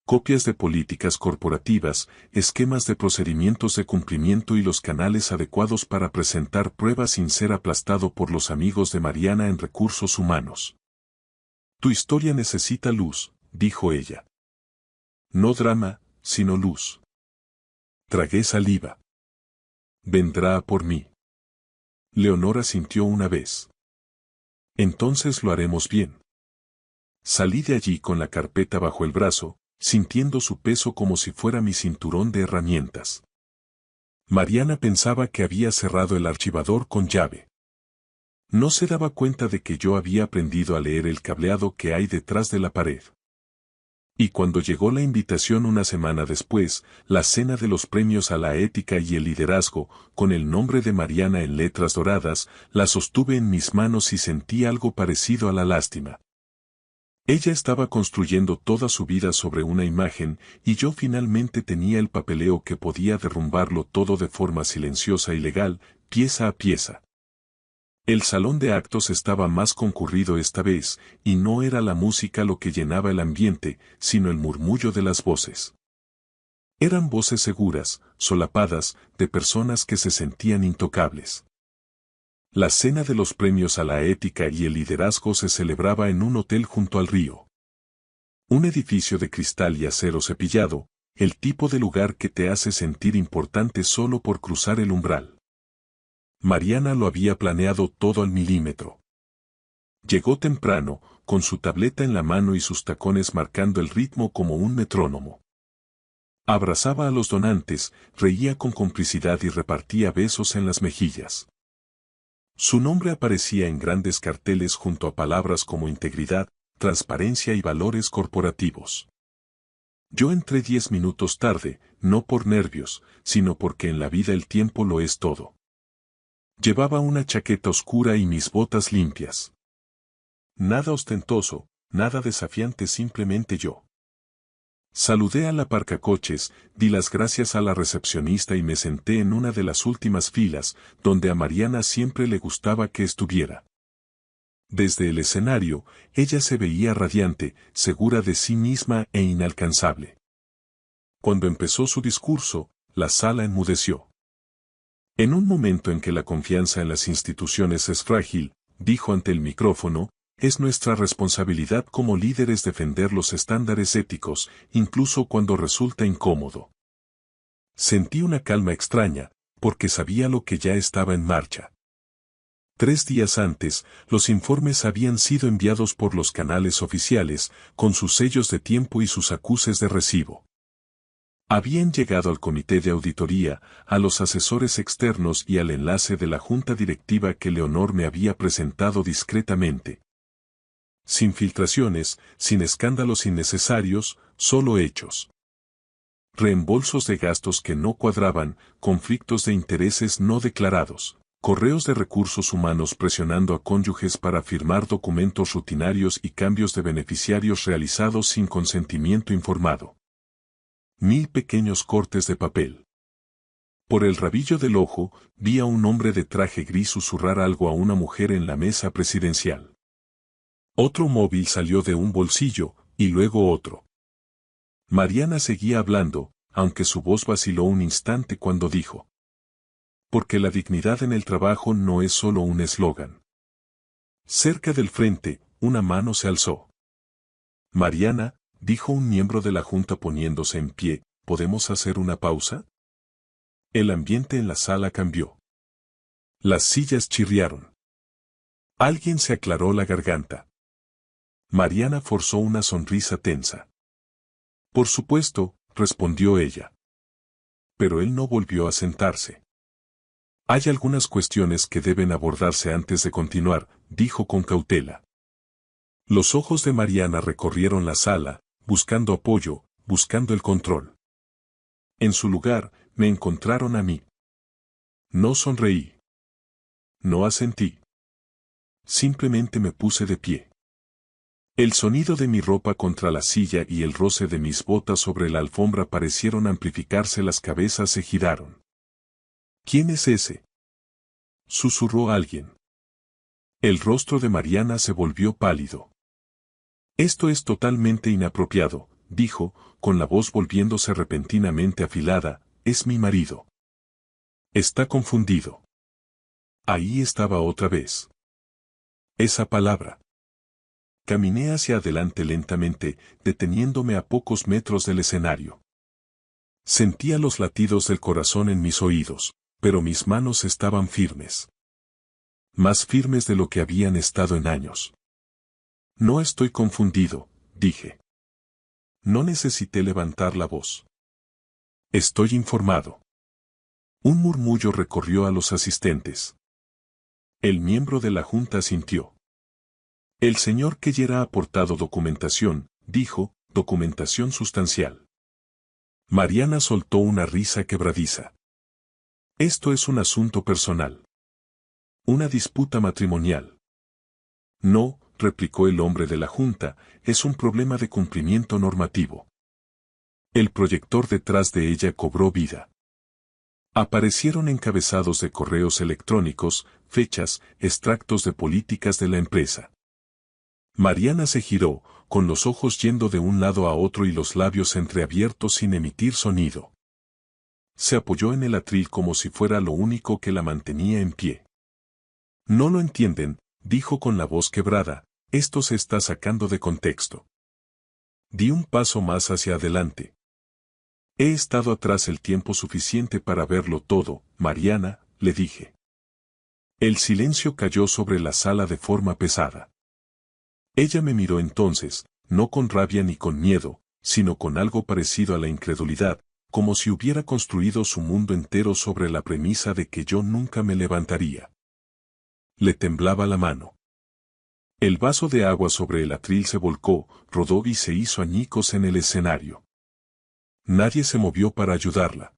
Copias de políticas corporativas, esquemas de procedimientos de cumplimiento y los canales adecuados para presentar pruebas sin ser aplastado por los amigos de Mariana en recursos humanos. Tu historia necesita luz, dijo ella. No drama, sino luz. Tragué saliva. Vendrá a por mí. Leonora sintió una vez. Entonces lo haremos bien. Salí de allí con la carpeta bajo el brazo, sintiendo su peso como si fuera mi cinturón de herramientas. Mariana pensaba que había cerrado el archivador con llave. No se daba cuenta de que yo había aprendido a leer el cableado que hay detrás de la pared. Y cuando llegó la invitación una semana después, la cena de los premios a la ética y el liderazgo, con el nombre de Mariana en letras doradas, la sostuve en mis manos y sentí algo parecido a la lástima. Ella estaba construyendo toda su vida sobre una imagen, y yo finalmente tenía el papeleo que podía derrumbarlo todo de forma silenciosa y legal, pieza a pieza. El salón de actos estaba más concurrido esta vez, y no era la música lo que llenaba el ambiente, sino el murmullo de las voces. Eran voces seguras, solapadas, de personas que se sentían intocables. La cena de los premios a la ética y el liderazgo se celebraba en un hotel junto al río. Un edificio de cristal y acero cepillado, el tipo de lugar que te hace sentir importante solo por cruzar el umbral. Mariana lo había planeado todo al milímetro. Llegó temprano, con su tableta en la mano y sus tacones marcando el ritmo como un metrónomo. Abrazaba a los donantes, reía con complicidad y repartía besos en las mejillas. Su nombre aparecía en grandes carteles junto a palabras como integridad, transparencia y valores corporativos. Yo entré 10 minutos tarde, no por nervios, sino porque en la vida el tiempo lo es todo. Llevaba una chaqueta oscura y mis botas limpias. Nada ostentoso, nada desafiante, simplemente yo. Saludé al aparcacoches, di las gracias a la recepcionista y me senté en una de las últimas filas, donde a Mariana siempre le gustaba que estuviera. Desde el escenario, ella se veía radiante, segura de sí misma e inalcanzable. Cuando empezó su discurso, la sala enmudeció. En un momento en que la confianza en las instituciones es frágil, dijo ante el micrófono, es nuestra responsabilidad como líderes defender los estándares éticos, incluso cuando resulta incómodo. Sentí una calma extraña, porque sabía lo que ya estaba en marcha. 3 días antes, los informes habían sido enviados por los canales oficiales, con sus sellos de tiempo y sus acuses de recibo. Habían llegado al comité de auditoría, a los asesores externos y al enlace de la junta directiva que Leonor me había presentado discretamente. Sin filtraciones, sin escándalos innecesarios, solo hechos. Reembolsos de gastos que no cuadraban, conflictos de intereses no declarados, correos de recursos humanos presionando a cónyuges para firmar documentos rutinarios y cambios de beneficiarios realizados sin consentimiento informado. 1000 pequeños cortes de papel. Por el rabillo del ojo, vi a un hombre de traje gris susurrar algo a una mujer en la mesa presidencial. Otro móvil salió de un bolsillo, y luego otro. Mariana seguía hablando, aunque su voz vaciló un instante cuando dijo: porque la dignidad en el trabajo no es solo un eslogan. Cerca del frente, una mano se alzó. Mariana, dijo un miembro de la junta poniéndose en pie, ¿podemos hacer una pausa? El ambiente en la sala cambió. Las sillas chirriaron. Alguien se aclaró la garganta. Mariana forzó una sonrisa tensa. Por supuesto, respondió ella. Pero él no volvió a sentarse. Hay algunas cuestiones que deben abordarse antes de continuar, dijo con cautela. Los ojos de Mariana recorrieron la sala, buscando apoyo, buscando el control. En su lugar, me encontraron a mí. No sonreí. No asentí. Simplemente me puse de pie. El sonido de mi ropa contra la silla y el roce de mis botas sobre la alfombra parecieron amplificarse, las cabezas se giraron. ¿Quién es ese?, susurró alguien. El rostro de Mariana se volvió pálido. Esto es totalmente inapropiado, dijo, con la voz volviéndose repentinamente afilada, es mi marido. Está confundido. Ahí estaba otra vez. Esa palabra. Caminé hacia adelante lentamente, deteniéndome a pocos metros del escenario. Sentía los latidos del corazón en mis oídos, pero mis manos estaban firmes. Más firmes de lo que habían estado en años. No estoy confundido, dije. No necesité levantar la voz. Estoy informado. Un murmullo recorrió a los asistentes. El miembro de la junta asintió. El señor Keller ha aportado documentación, dijo, documentación sustancial. Mariana soltó una risa quebradiza. Esto es un asunto personal. Una disputa matrimonial. No, replicó el hombre de la junta, es un problema de cumplimiento normativo. El proyector detrás de ella cobró vida. Aparecieron encabezados de correos electrónicos, fechas, extractos de políticas de la empresa. Mariana se giró, con los ojos yendo de un lado a otro y los labios entreabiertos sin emitir sonido. Se apoyó en el atril como si fuera lo único que la mantenía en pie. No lo entienden, dijo con la voz quebrada, esto se está sacando de contexto. Di un paso más hacia adelante. He estado atrás el tiempo suficiente para verlo todo, Mariana, le dije. El silencio cayó sobre la sala de forma pesada. Ella me miró entonces, no con rabia ni con miedo, sino con algo parecido a la incredulidad, como si hubiera construido su mundo entero sobre la premisa de que yo nunca me levantaría. Le temblaba la mano. El vaso de agua sobre el atril se volcó, rodó y se hizo añicos en el escenario. Nadie se movió para ayudarla.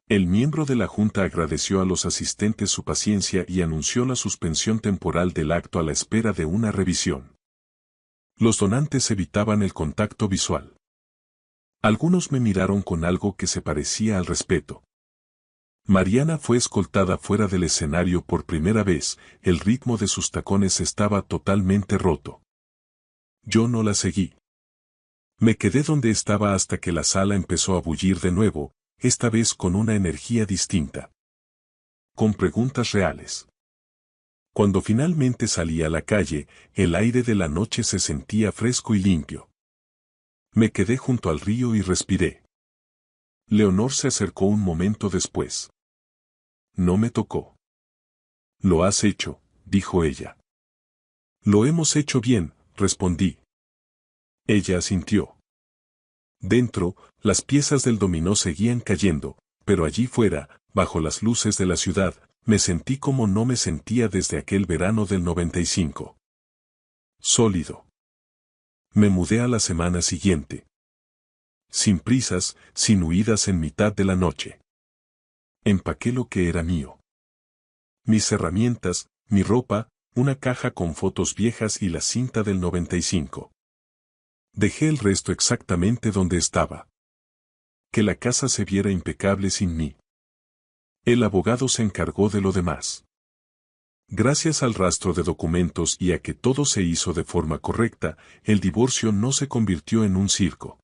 El miembro de la junta agradeció a los asistentes su paciencia y anunció la suspensión temporal del acto a la espera de una revisión. Los donantes evitaban el contacto visual. Algunos me miraron con algo que se parecía al respeto. Mariana fue escoltada fuera del escenario por primera vez, el ritmo de sus tacones estaba totalmente roto. Yo no la seguí. Me quedé donde estaba hasta que la sala empezó a bullir de nuevo, esta vez con una energía distinta. Con preguntas reales. Cuando finalmente salí a la calle, el aire de la noche se sentía fresco y limpio. Me quedé junto al río y respiré. Leonor se acercó un momento después. No me tocó. Lo has hecho, dijo ella. Lo hemos hecho bien, respondí. Ella asintió. Dentro, las piezas del dominó seguían cayendo, pero allí fuera, bajo las luces de la ciudad, me sentí como no me sentía desde aquel verano del 95. Sólido. Me mudé a la semana siguiente. Sin prisas, sin huidas en mitad de la noche. Empaqué lo que era mío. Mis herramientas, mi ropa, una caja con fotos viejas y la cinta del 95. Dejé el resto exactamente donde estaba. Que la casa se viera impecable sin mí. El abogado se encargó de lo demás. Gracias al rastro de documentos y a que todo se hizo de forma correcta, el divorcio no se convirtió en un circo.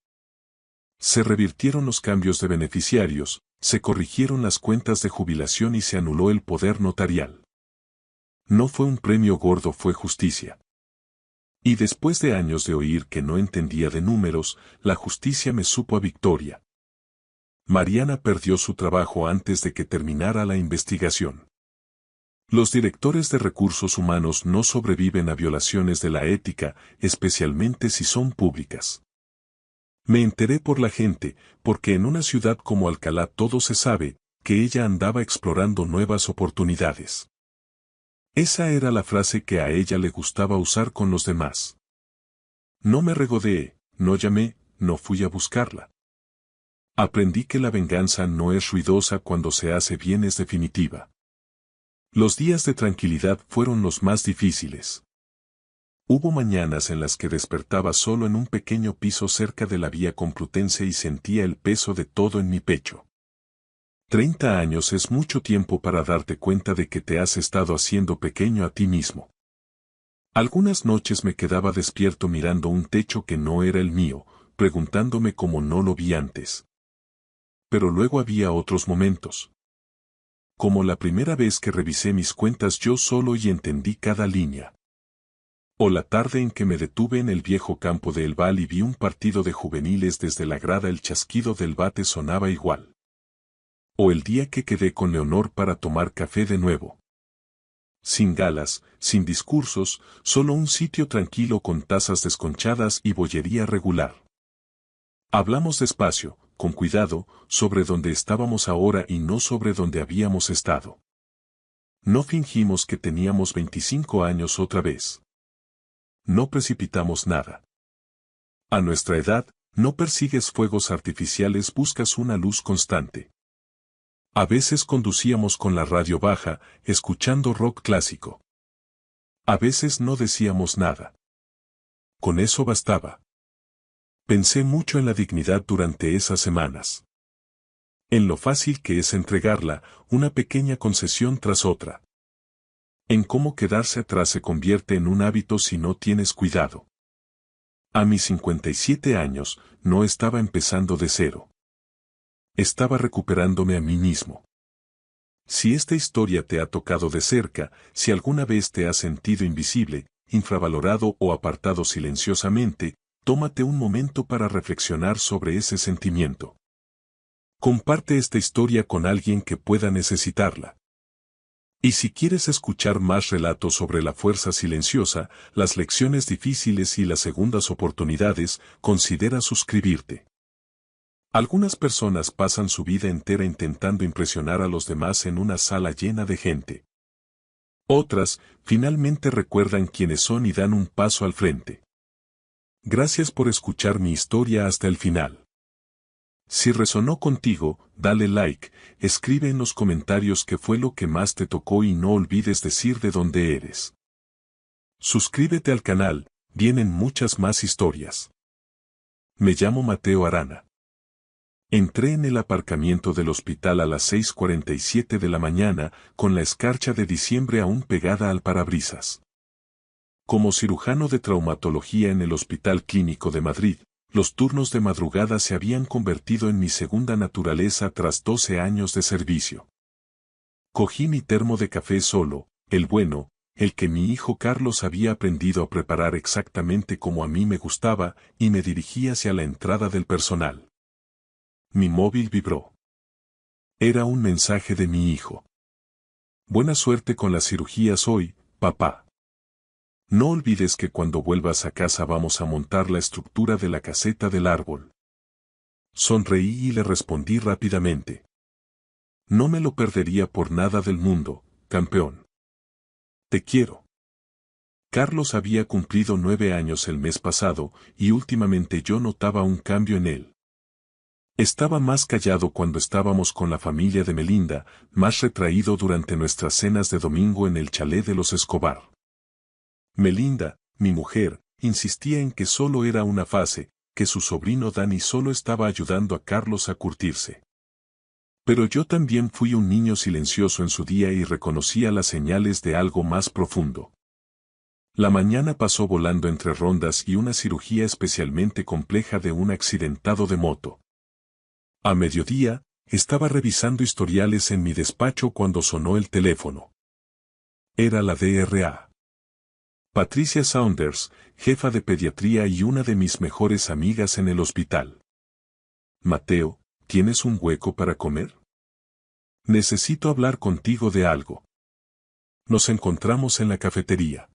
Se revirtieron los cambios de beneficiarios, se corrigieron las cuentas de jubilación y se anuló el poder notarial. No fue un premio gordo, fue justicia. Y después de años de oír que no entendía de números, la justicia me supo a victoria. Mariana perdió su trabajo antes de que terminara la investigación. Los directores de recursos humanos no sobreviven a violaciones de la ética, especialmente si son públicas. Me enteré por la gente, porque en una ciudad como Alcalá todo se sabe, que ella andaba explorando nuevas oportunidades. Esa era la frase que a ella le gustaba usar con los demás. No me regodeé, no llamé, no fui a buscarla. Aprendí que la venganza no es ruidosa cuando se hace bien, es definitiva. Los días de tranquilidad fueron los más difíciles. Hubo mañanas en las que despertaba solo en un pequeño piso cerca de la vía Complutense y sentía el peso de todo en mi pecho. 30 años es mucho tiempo para darte cuenta de que te has estado haciendo pequeño a ti mismo. Algunas noches me quedaba despierto mirando un techo que no era el mío, preguntándome cómo no lo vi antes. Pero luego había otros momentos. Como la primera vez que revisé mis cuentas yo solo y entendí cada línea. O la tarde en que me detuve en el viejo campo de El Val y vi un partido de juveniles desde la grada, el chasquido del bate sonaba igual. O el día que quedé con Leonor para tomar café de nuevo. Sin galas, sin discursos, solo un sitio tranquilo con tazas desconchadas y bollería regular. Hablamos despacio, con cuidado, sobre dónde estábamos ahora y no sobre dónde habíamos estado. No fingimos que teníamos 25 años otra vez. No precipitamos nada. A nuestra edad, no persigues fuegos artificiales, buscas una luz constante. A veces conducíamos con la radio baja, escuchando rock clásico. A veces no decíamos nada. Con eso bastaba. Pensé mucho en la dignidad durante esas semanas. En lo fácil que es entregarla, una pequeña concesión tras otra. En cómo quedarse atrás se convierte en un hábito si no tienes cuidado. A mis 57 años, no estaba empezando de cero. Estaba recuperándome a mí mismo. Si esta historia te ha tocado de cerca, si alguna vez te has sentido invisible, infravalorado o apartado silenciosamente, tómate un momento para reflexionar sobre ese sentimiento. Comparte esta historia con alguien que pueda necesitarla. Y si quieres escuchar más relatos sobre la fuerza silenciosa, las lecciones difíciles y las segundas oportunidades, considera suscribirte. Algunas personas pasan su vida entera intentando impresionar a los demás en una sala llena de gente. Otras, finalmente recuerdan quiénes son y dan un paso al frente. Gracias por escuchar mi historia hasta el final. Si resonó contigo, dale like, escribe en los comentarios qué fue lo que más te tocó y no olvides decir de dónde eres. Suscríbete al canal, vienen muchas más historias. Me llamo Mateo Arana. Entré en el aparcamiento del hospital a las 6:47 de la mañana, con la escarcha de diciembre aún pegada al parabrisas. Como cirujano de traumatología en el Hospital Clínico de Madrid, los turnos de madrugada se habían convertido en mi segunda naturaleza tras 12 años de servicio. Cogí mi termo de café solo, el bueno, el que mi hijo Carlos había aprendido a preparar exactamente como a mí me gustaba, y me dirigí hacia la entrada del personal. Mi móvil vibró. Era un mensaje de mi hijo. Buena suerte con las cirugías hoy, papá. No olvides que cuando vuelvas a casa vamos a montar la estructura de la caseta del árbol. Sonreí y le respondí rápidamente. No me lo perdería por nada del mundo, campeón. Te quiero. Carlos había cumplido 9 años el mes pasado, y últimamente yo notaba un cambio en él. Estaba más callado cuando estábamos con la familia de Melinda, más retraído durante nuestras cenas de domingo en el chalet de los Escobar. Melinda, mi mujer, insistía en que solo era una fase, que su sobrino Dani solo estaba ayudando a Carlos a curtirse. Pero yo también fui un niño silencioso en su día y reconocía las señales de algo más profundo. La mañana pasó volando entre rondas y una cirugía especialmente compleja de un accidentado de moto. A mediodía, estaba revisando historiales en mi despacho cuando sonó el teléfono. Era la DRA. Patricia Saunders, jefa de pediatría y una de mis mejores amigas en el hospital. Mateo, ¿tienes un hueco para comer? Necesito hablar contigo de algo. Nos encontramos en la cafetería.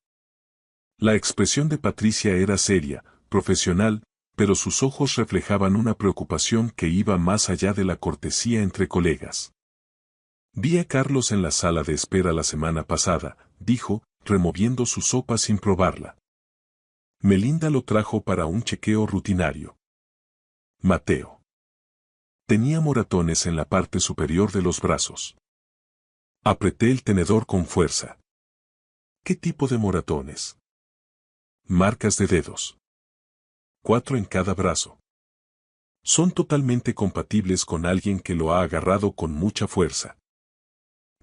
La expresión de Patricia era seria, profesional, pero sus ojos reflejaban una preocupación que iba más allá de la cortesía entre colegas. Vi a Carlos en la sala de espera la semana pasada, dijo, removiendo su sopa sin probarla. Melinda lo trajo para un chequeo rutinario. Mateo. Tenía moratones en la parte superior de los brazos. Apreté el tenedor con fuerza. ¿Qué tipo de moratones? Marcas de dedos. 4 en cada brazo. Son totalmente compatibles con alguien que lo ha agarrado con mucha fuerza.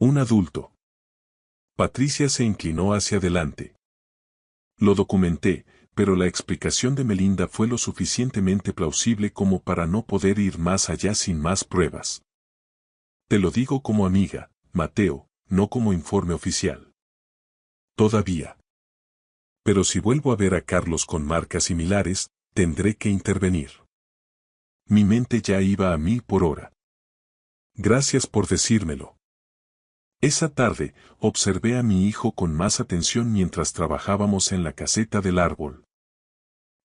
Un adulto. Patricia se inclinó hacia adelante. Lo documenté, pero la explicación de Melinda fue lo suficientemente plausible como para no poder ir más allá sin más pruebas. Te lo digo como amiga, Mateo, no como informe oficial. Todavía. Pero si vuelvo a ver a Carlos con marcas similares, tendré que intervenir. Mi mente ya iba a 1000 por hora. Gracias por decírmelo. Esa tarde, observé a mi hijo con más atención mientras trabajábamos en la caseta del árbol.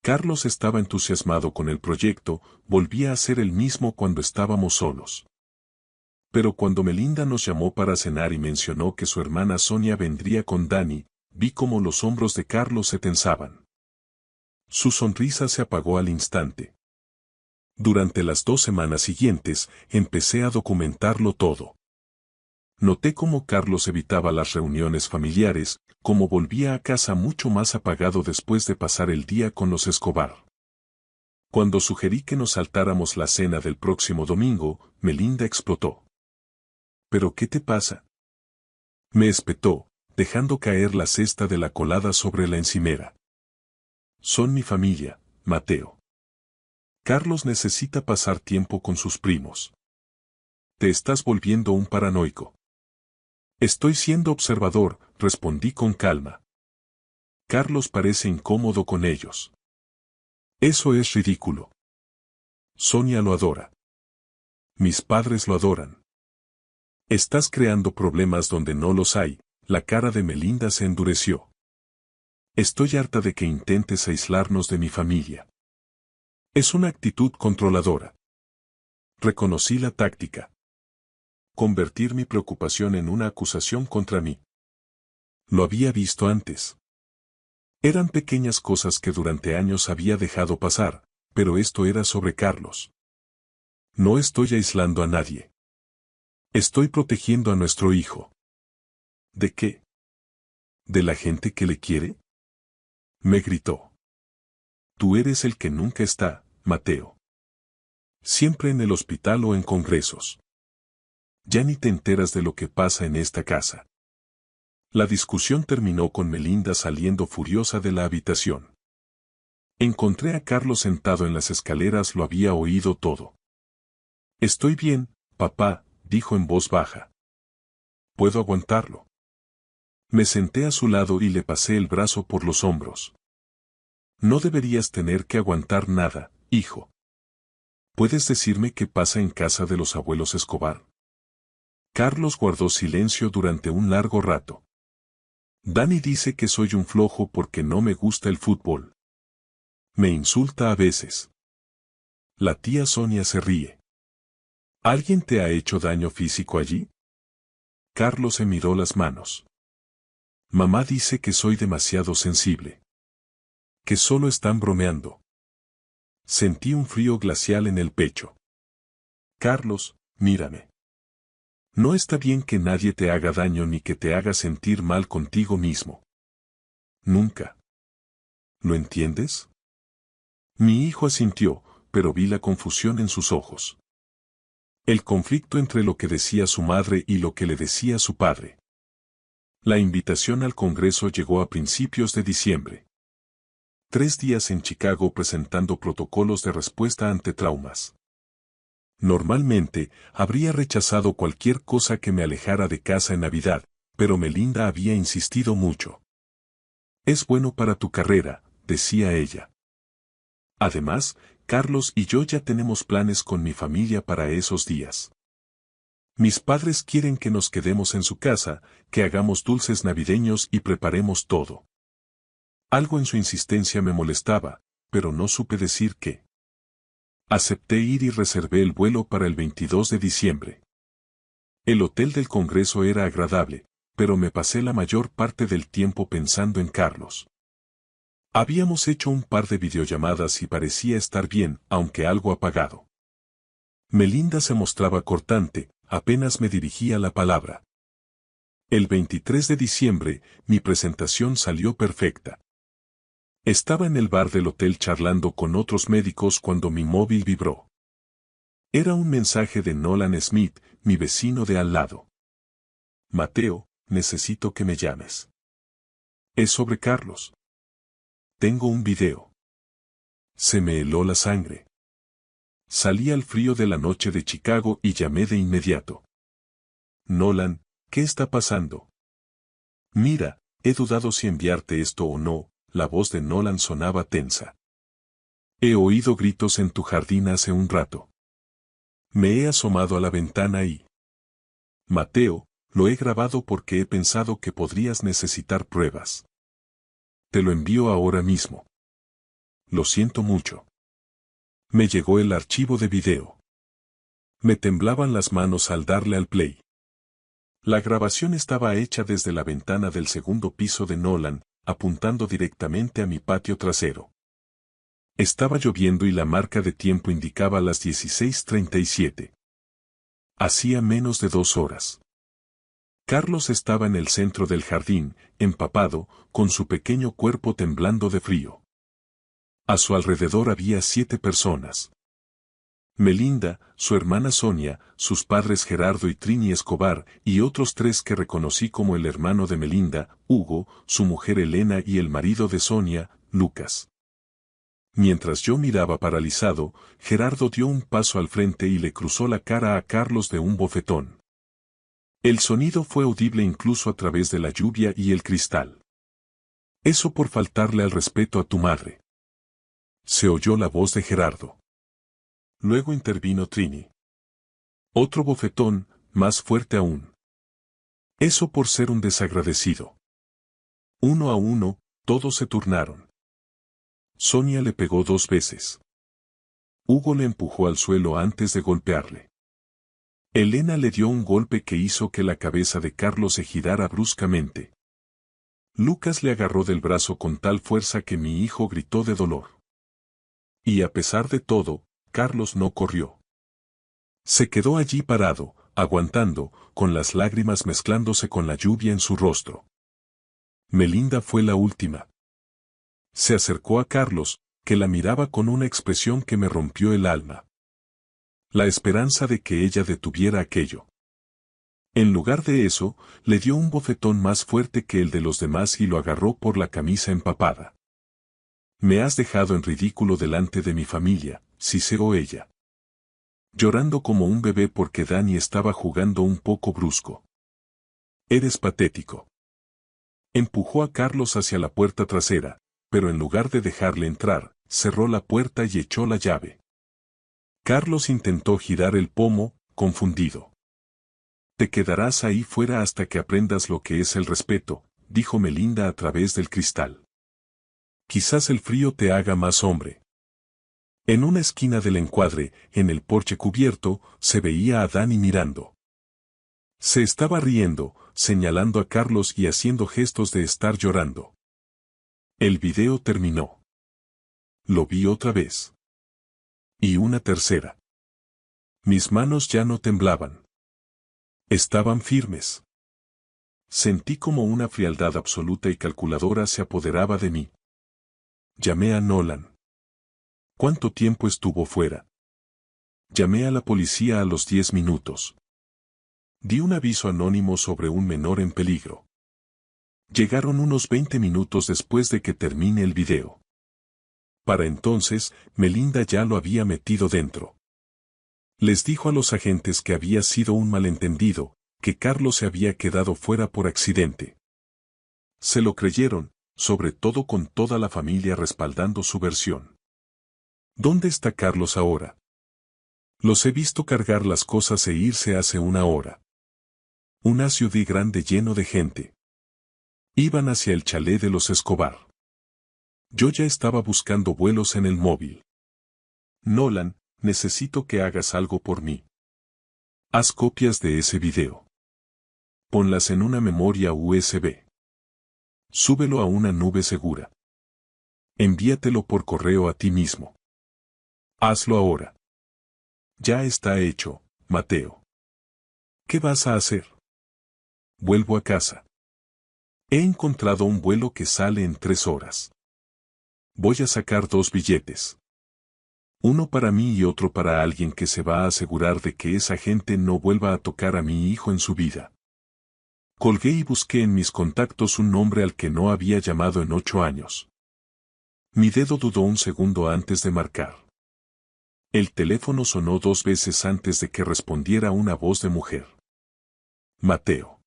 Carlos estaba entusiasmado con el proyecto, volvía a ser el mismo cuando estábamos solos. Pero cuando Melinda nos llamó para cenar y mencionó que su hermana Sonia vendría con Dani, vi cómo los hombros de Carlos se tensaban. Su sonrisa se apagó al instante. Durante las 2 semanas siguientes, empecé a documentarlo todo. Noté cómo Carlos evitaba las reuniones familiares, cómo volvía a casa mucho más apagado después de pasar el día con los Escobar. Cuando sugerí que nos saltáramos la cena del próximo domingo, Melinda explotó. ¿Pero qué te pasa? Me espetó, dejando caer la cesta de la colada sobre la encimera. Son mi familia, Mateo. Carlos necesita pasar tiempo con sus primos. Te estás volviendo un paranoico. Estoy siendo observador, respondí con calma. Carlos parece incómodo con ellos. Eso es ridículo. Sonia lo adora. Mis padres lo adoran. Estás creando problemas donde no los hay. La cara de Melinda se endureció. Estoy harta de que intentes aislarnos de mi familia. Es una actitud controladora. Reconocí la táctica. Convertir mi preocupación en una acusación contra mí. Lo había visto antes. Eran pequeñas cosas que durante años había dejado pasar, pero esto era sobre Carlos. No estoy aislando a nadie. Estoy protegiendo a nuestro hijo. ¿De qué? ¿De la gente que le quiere? Me gritó. Tú eres el que nunca está, Mateo. Siempre en el hospital o en congresos. Ya ni te enteras de lo que pasa en esta casa. La discusión terminó con Melinda saliendo furiosa de la habitación. Encontré a Carlos sentado en las escaleras, lo había oído todo. Estoy bien, papá, dijo en voz baja. Puedo aguantarlo. Me senté a su lado y le pasé el brazo por los hombros. No deberías tener que aguantar nada, hijo. ¿Puedes decirme qué pasa en casa de los abuelos Escobar? Carlos guardó silencio durante un largo rato. Dani dice que soy un flojo porque no me gusta el fútbol. Me insulta a veces. La tía Sonia se ríe. ¿Alguien te ha hecho daño físico allí? Carlos se miró las manos. Mamá dice que soy demasiado sensible. Que solo están bromeando. Sentí un frío glacial en el pecho. Carlos, mírame. No está bien que nadie te haga daño ni que te haga sentir mal contigo mismo. Nunca. ¿Lo entiendes? Mi hijo asintió, pero vi la confusión en sus ojos. El conflicto entre lo que decía su madre y lo que le decía su padre. La invitación al Congreso llegó a principios de diciembre. 3 días en Chicago presentando protocolos de respuesta ante traumas. Normalmente, habría rechazado cualquier cosa que me alejara de casa en Navidad, pero Melinda había insistido mucho. Es bueno para tu carrera, decía ella. Además, Carlos y yo ya tenemos planes con mi familia para esos días. Mis padres quieren que nos quedemos en su casa, que hagamos dulces navideños y preparemos todo. Algo en su insistencia me molestaba, pero no supe decir qué. Acepté ir y reservé el vuelo para el 22 de diciembre. El hotel del Congreso era agradable, pero me pasé la mayor parte del tiempo pensando en Carlos. Habíamos hecho un par de videollamadas y parecía estar bien, aunque algo apagado. Melinda se mostraba cortante, apenas me dirigía la palabra. El 23 de diciembre, mi presentación salió perfecta. Estaba en el bar del hotel charlando con otros médicos cuando mi móvil vibró. Era un mensaje de Nolan Smith, mi vecino de al lado. Mateo, necesito que me llames. Es sobre Carlos. Tengo un video. Se me heló la sangre. Salí al frío de la noche de Chicago y llamé de inmediato. Nolan, ¿qué está pasando? Mira, he dudado si enviarte esto o no, la voz de Nolan sonaba tensa. He oído gritos en tu jardín hace un rato. Me he asomado a la ventana y... Mateo, lo he grabado porque he pensado que podrías necesitar pruebas. Te lo envío ahora mismo. Lo siento mucho. Me llegó el archivo de video. Me temblaban las manos al darle al play. La grabación estaba hecha desde la ventana del segundo piso de Nolan, apuntando directamente a mi patio trasero. Estaba lloviendo y la marca de tiempo indicaba las 16:37. Hacía menos de 2 horas. Carlos estaba en el centro del jardín, empapado, con su pequeño cuerpo temblando de frío. A su alrededor había 7 personas. Melinda, su hermana Sonia, sus padres Gerardo y Trini Escobar, y otros 3 que reconocí como el hermano de Melinda, Hugo, su mujer Elena y el marido de Sonia, Lucas. Mientras yo miraba paralizado, Gerardo dio un paso al frente y le cruzó la cara a Carlos de un bofetón. El sonido fue audible incluso a través de la lluvia y el cristal. Eso por faltarle al respeto a tu madre. Se oyó la voz de Gerardo. Luego intervino Trini. Otro bofetón, más fuerte aún. Eso por ser un desagradecido. Uno a uno, todos se turnaron. Sonia le pegó 2 veces. Hugo le empujó al suelo antes de golpearle. Elena le dio un golpe que hizo que la cabeza de Carlos se girara bruscamente. Lucas le agarró del brazo con tal fuerza que mi hijo gritó de dolor. Y a pesar de todo, Carlos no corrió. Se quedó allí parado, aguantando, con las lágrimas mezclándose con la lluvia en su rostro. Melinda fue la última. Se acercó a Carlos, que la miraba con una expresión que me rompió el alma. La esperanza de que ella detuviera aquello. En lugar de eso, le dio un bofetón más fuerte que el de los demás y lo agarró por la camisa empapada. Me has dejado en ridículo delante de mi familia, siseó ella. Llorando como un bebé porque Dani estaba jugando un poco brusco. Eres patético. Empujó a Carlos hacia la puerta trasera, pero en lugar de dejarle entrar, cerró la puerta y echó la llave. Carlos intentó girar el pomo, confundido. Te quedarás ahí fuera hasta que aprendas lo que es el respeto, dijo Melinda a través del cristal. Quizás el frío te haga más hombre. En una esquina del encuadre, en el porche cubierto, se veía a Dani mirando. Se estaba riendo, señalando a Carlos y haciendo gestos de estar llorando. El video terminó. Lo vi otra vez. Y una tercera. Mis manos ya no temblaban. Estaban firmes. Sentí como una frialdad absoluta y calculadora se apoderaba de mí. Llamé a Nolan. ¿Cuánto tiempo estuvo fuera? Llamé a la policía a los 10 minutos. Di un aviso anónimo sobre un menor en peligro. Llegaron unos 20 minutos después de que termine el video. Para entonces, Melinda ya lo había metido dentro. Les dijo a los agentes que había sido un malentendido, que Carlos se había quedado fuera por accidente. Se lo creyeron, sobre todo con toda la familia respaldando su versión. ¿Dónde está Carlos ahora? Los he visto cargar las cosas e irse hace una hora. Una ciudad grande lleno de gente. Iban hacia el chalet de los Escobar. Yo ya estaba buscando vuelos en el móvil. Nolan, necesito que hagas algo por mí. Haz copias de ese video. Ponlas en una memoria USB. Súbelo a una nube segura. Envíatelo por correo a ti mismo. Hazlo ahora. Ya está hecho, Mateo. ¿Qué vas a hacer? Vuelvo a casa. He encontrado un vuelo que sale en 3 horas. Voy a sacar 2 billetes. Uno para mí y otro para alguien que se va a asegurar de que esa gente no vuelva a tocar a mi hijo en su vida. Colgué y busqué en mis contactos un nombre al que no había llamado en 8 años. Mi dedo dudó un segundo antes de marcar. El teléfono sonó 2 veces antes de que respondiera una voz de mujer. Mateo.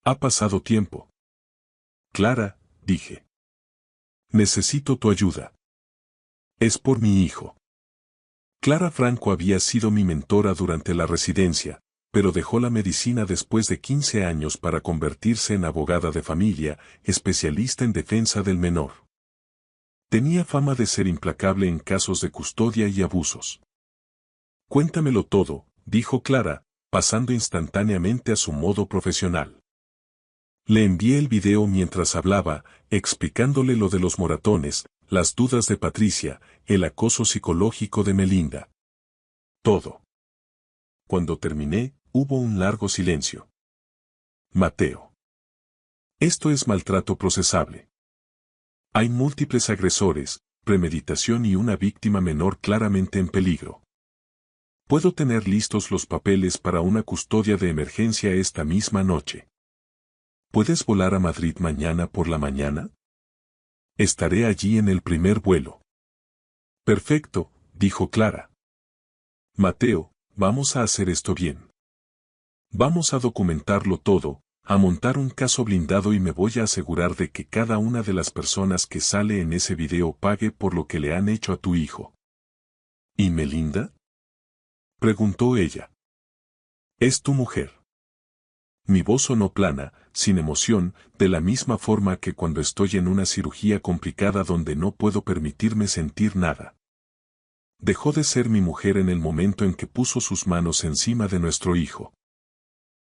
Ha pasado tiempo. Clara, dije. Necesito tu ayuda. Es por mi hijo. Clara Franco había sido mi mentora durante la residencia, pero dejó la medicina después de 15 años para convertirse en abogada de familia, especialista en defensa del menor. Tenía fama de ser implacable en casos de custodia y abusos. Cuéntamelo todo, dijo Clara, pasando instantáneamente a su modo profesional. Le envié el video mientras hablaba, explicándole lo de los moratones, las dudas de Patricia, el acoso psicológico de Melinda. Todo. Cuando terminé, hubo un largo silencio. Mateo. Esto es maltrato procesable. Hay múltiples agresores, premeditación y una víctima menor claramente en peligro. Puedo tener listos los papeles para una custodia de emergencia esta misma noche. ¿Puedes volar a Madrid mañana por la mañana? Estaré allí en el primer vuelo. Perfecto, dijo Clara. Mateo, vamos a hacer esto bien. Vamos a documentarlo todo, a montar un caso blindado y me voy a asegurar de que cada una de las personas que sale en ese video pague por lo que le han hecho a tu hijo. ¿Y Melinda? Preguntó ella. Es tu mujer. Mi voz sonó plana, sin emoción, de la misma forma que cuando estoy en una cirugía complicada donde no puedo permitirme sentir nada. Dejó de ser mi mujer en el momento en que puso sus manos encima de nuestro hijo.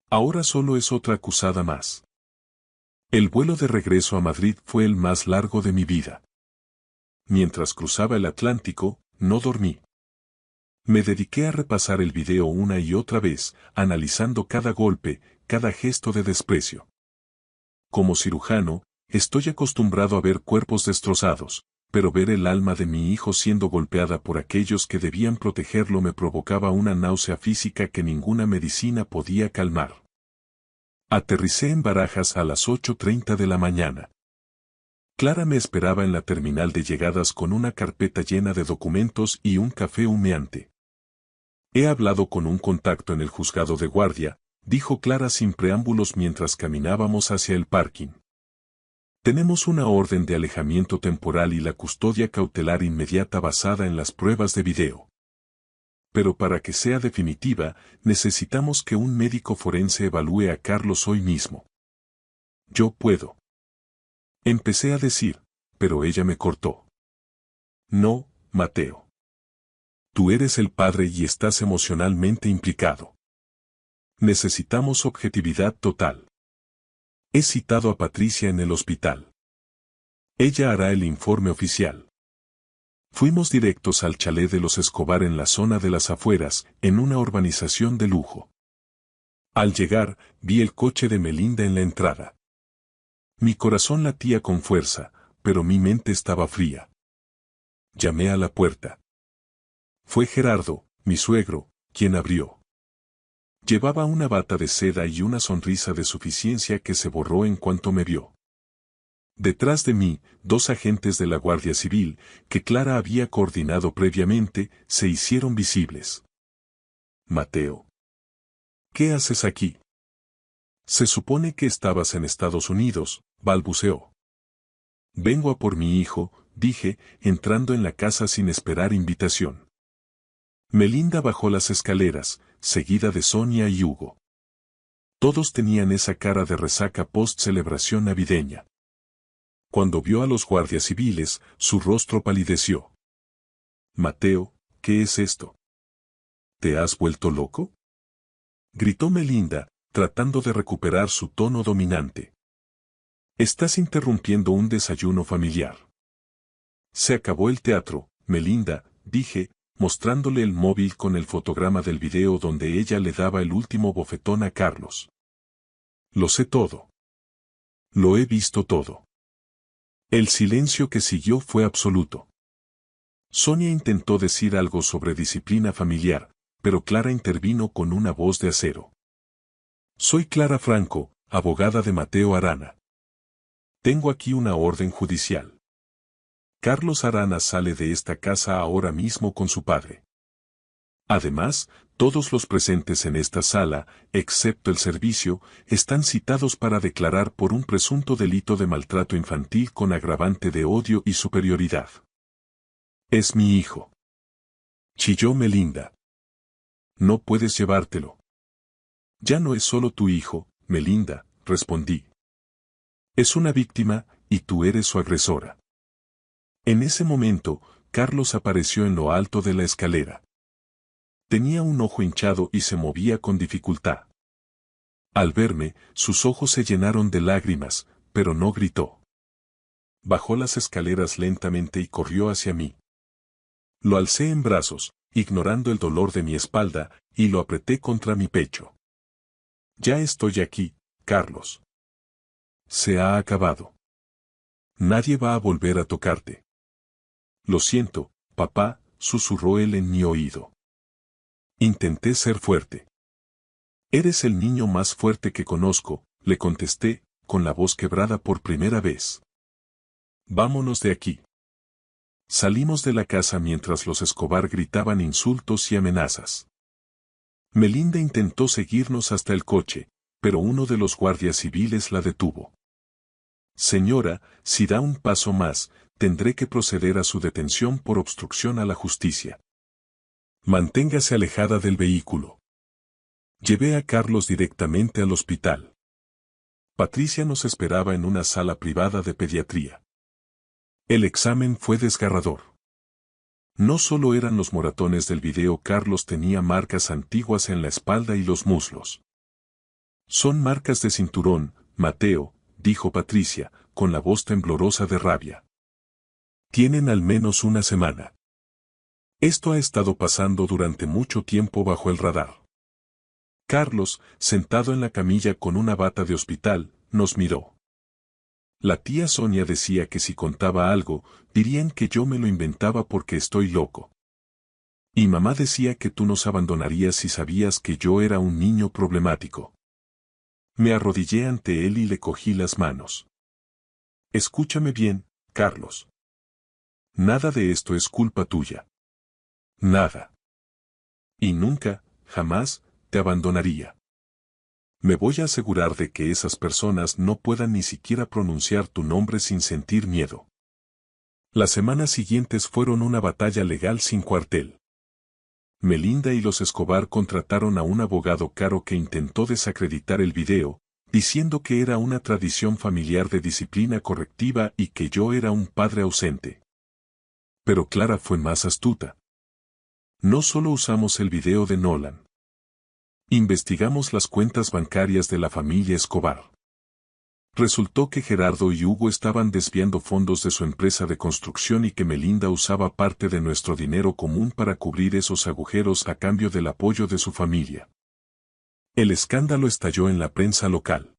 Ahora solo es otra acusada más. El vuelo de regreso a Madrid fue el más largo de mi vida. Mientras cruzaba el Atlántico, no dormí. Me dediqué a repasar el video una y otra vez, analizando cada golpe, cada gesto de desprecio. Como cirujano, estoy acostumbrado a ver cuerpos destrozados, pero ver el alma de mi hijo siendo golpeada por aquellos que debían protegerlo me provocaba una náusea física que ninguna medicina podía calmar. Aterricé en Barajas a las 8:30 de la mañana. Clara me esperaba en la terminal de llegadas con una carpeta llena de documentos y un café humeante. He hablado con un contacto en el juzgado de guardia, dijo Clara sin preámbulos mientras caminábamos hacia el parking. Tenemos una orden de alejamiento temporal y la custodia cautelar inmediata basada en las pruebas de video. Pero para que sea definitiva, necesitamos que un médico forense evalúe a Carlos hoy mismo. Yo puedo. Empecé a decir, pero ella me cortó. No, Mateo. Tú eres el padre y estás emocionalmente implicado. Necesitamos objetividad total. He citado a Patricia en el hospital. Ella hará el informe oficial. Fuimos directos al chalet de los Escobar en la zona de las afueras, en una urbanización de lujo. Al llegar, vi el coche de Melinda en la entrada. Mi corazón latía con fuerza, pero mi mente estaba fría. Llamé a la puerta. Fue Gerardo, mi suegro, quien abrió. Llevaba una bata de seda y una sonrisa de suficiencia que se borró en cuanto me vio. Detrás de mí, 2 agentes de la Guardia Civil, que Clara había coordinado previamente, se hicieron visibles. Mateo. ¿Qué haces aquí? Se supone que estabas en Estados Unidos, balbuceó. Vengo a por mi hijo, dije, entrando en la casa sin esperar invitación. Melinda bajó las escaleras, seguida de Sonia y Hugo. Todos tenían esa cara de resaca post-celebración navideña. Cuando vio a los guardias civiles, su rostro palideció. Mateo, ¿qué es esto? ¿Te has vuelto loco? Gritó Melinda, tratando de recuperar su tono dominante. Estás interrumpiendo un desayuno familiar. Se acabó el teatro, Melinda, dije, mostrándole el móvil con el fotograma del video donde ella le daba el último bofetón a Carlos. Lo sé todo. Lo he visto todo. El silencio que siguió fue absoluto. Sonia intentó decir algo sobre disciplina familiar, pero Clara intervino con una voz de acero. Soy Clara Franco, abogada de Mateo Arana. Tengo aquí una orden judicial. Carlos Arana sale de esta casa ahora mismo con su padre. Además, todos los presentes en esta sala, excepto el servicio, están citados para declarar por un presunto delito de maltrato infantil con agravante de odio y superioridad. Es mi hijo. Chilló Melinda. No puedes llevártelo. Ya no es solo tu hijo, Melinda, respondí. Es una víctima, y tú eres su agresora. En ese momento, Carlos apareció en lo alto de la escalera. Tenía un ojo hinchado y se movía con dificultad. Al verme, sus ojos se llenaron de lágrimas, pero no gritó. Bajó las escaleras lentamente y corrió hacia mí. Lo alcé en brazos, ignorando el dolor de mi espalda, y lo apreté contra mi pecho. Ya estoy aquí, Carlos. Se ha acabado. Nadie va a volver a tocarte. Lo siento, papá, susurró él en mi oído. Intenté ser fuerte. Eres el niño más fuerte que conozco, le contesté, con la voz quebrada por primera vez. Vámonos de aquí. Salimos de la casa mientras los Escobar gritaban insultos y amenazas. Melinda intentó seguirnos hasta el coche, pero uno de los guardias civiles la detuvo. Señora, si da un paso más, tendré que proceder a su detención por obstrucción a la justicia. Manténgase alejada del vehículo. Llevé a Carlos directamente al hospital. Patricia nos esperaba en una sala privada de pediatría. El examen fue desgarrador. No solo eran los moratones del video, Carlos tenía marcas antiguas en la espalda y los muslos. Son marcas de cinturón, Mateo, dijo Patricia, con la voz temblorosa de rabia. Tienen al menos una semana. Esto ha estado pasando durante mucho tiempo bajo el radar. Carlos, sentado en la camilla con una bata de hospital, nos miró. La tía Sonia decía que si contaba algo, dirían que yo me lo inventaba porque estoy loco. Y mamá decía que tú nos abandonarías si sabías que yo era un niño problemático. Me arrodillé ante él y le cogí las manos. Escúchame bien, Carlos. Nada de esto es culpa tuya. Nada. Y nunca, jamás, te abandonaría. Me voy a asegurar de que esas personas no puedan ni siquiera pronunciar tu nombre sin sentir miedo. Las semanas siguientes fueron una batalla legal sin cuartel. Melinda y los Escobar contrataron a un abogado caro que intentó desacreditar el video, diciendo que era una tradición familiar de disciplina correctiva y que yo era un padre ausente. Pero Clara fue más astuta. No solo usamos el video de Nolan. Investigamos las cuentas bancarias de la familia Escobar. Resultó que Gerardo y Hugo estaban desviando fondos de su empresa de construcción y que Melinda usaba parte de nuestro dinero común para cubrir esos agujeros a cambio del apoyo de su familia. El escándalo estalló en la prensa local.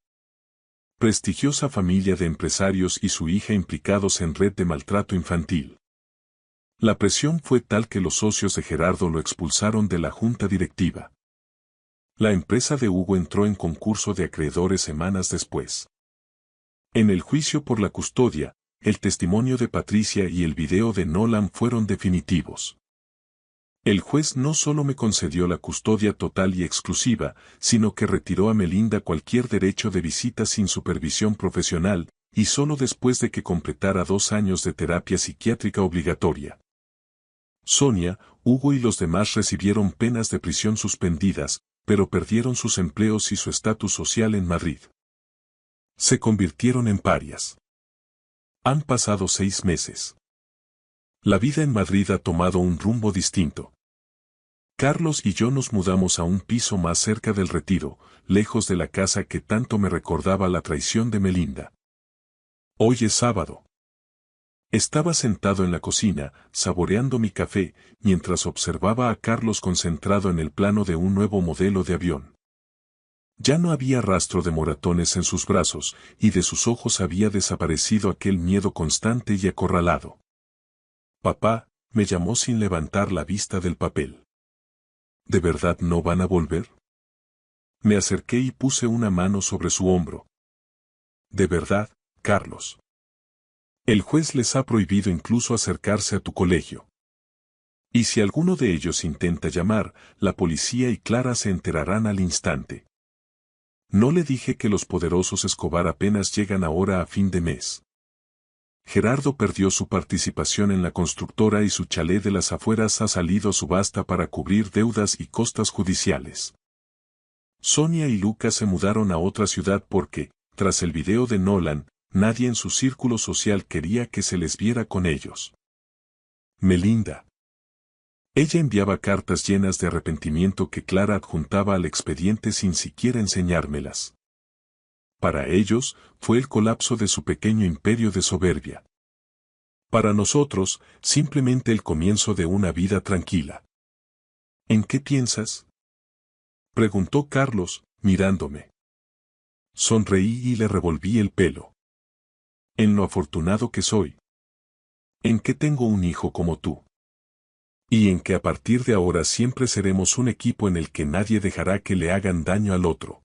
Prestigiosa familia de empresarios y su hija implicados en red de maltrato infantil. La presión fue tal que los socios de Gerardo lo expulsaron de la junta directiva. La empresa de Hugo entró en concurso de acreedores semanas después. En el juicio por la custodia, el testimonio de Patricia y el video de Nolan fueron definitivos. El juez no solo me concedió la custodia total y exclusiva, sino que retiró a Melinda cualquier derecho de visita sin supervisión profesional, y solo después de que completara 2 años de terapia psiquiátrica obligatoria. Sonia, Hugo y los demás recibieron penas de prisión suspendidas, pero perdieron sus empleos y su estatus social en Madrid. Se convirtieron en parias. Han pasado 6 meses. La vida en Madrid ha tomado un rumbo distinto. Carlos y yo nos mudamos a un piso más cerca del Retiro, lejos de la casa que tanto me recordaba la traición de Melinda. Hoy es sábado. Estaba sentado en la cocina, saboreando mi café, mientras observaba a Carlos concentrado en el plano de un nuevo modelo de avión. Ya no había rastro de moratones en sus brazos, y de sus ojos había desaparecido aquel miedo constante y acorralado. Papá, me llamó sin levantar la vista del papel. ¿De verdad no van a volver? Me acerqué y puse una mano sobre su hombro. De verdad, Carlos. El juez les ha prohibido incluso acercarse a tu colegio. Y si alguno de ellos intenta llamar, la policía y Clara se enterarán al instante. No le dije que los poderosos Escobar apenas llegan ahora a fin de mes. Gerardo perdió su participación en la constructora y su chalet de las afueras ha salido a subasta para cubrir deudas y costas judiciales. Sonia y Lucas se mudaron a otra ciudad porque, tras el video de Nolan, nadie en su círculo social quería que se les viera con ellos. Melinda. Ella enviaba cartas llenas de arrepentimiento que Clara adjuntaba al expediente sin siquiera enseñármelas. Para ellos, fue el colapso de su pequeño imperio de soberbia. Para nosotros, simplemente el comienzo de una vida tranquila. ¿En qué piensas?, preguntó Carlos, mirándome. Sonreí y le revolví el pelo. En lo afortunado que soy. En que tengo un hijo como tú. Y en que a partir de ahora siempre seremos un equipo en el que nadie dejará que le hagan daño al otro.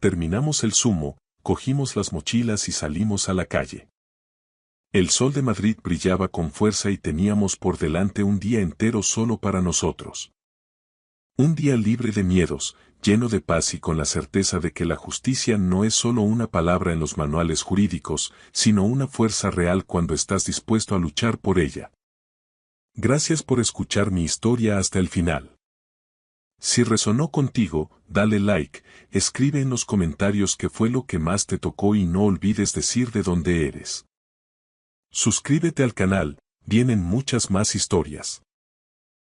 Terminamos el zumo, cogimos las mochilas y salimos a la calle. El sol de Madrid brillaba con fuerza y teníamos por delante un día entero solo para nosotros. Un día libre de miedos, lleno de paz y con la certeza de que la justicia no es solo una palabra en los manuales jurídicos, sino una fuerza real cuando estás dispuesto a luchar por ella. Gracias por escuchar mi historia hasta el final. Si resonó contigo, dale like, escribe en los comentarios qué fue lo que más te tocó y no olvides decir de dónde eres. Suscríbete al canal, vienen muchas más historias.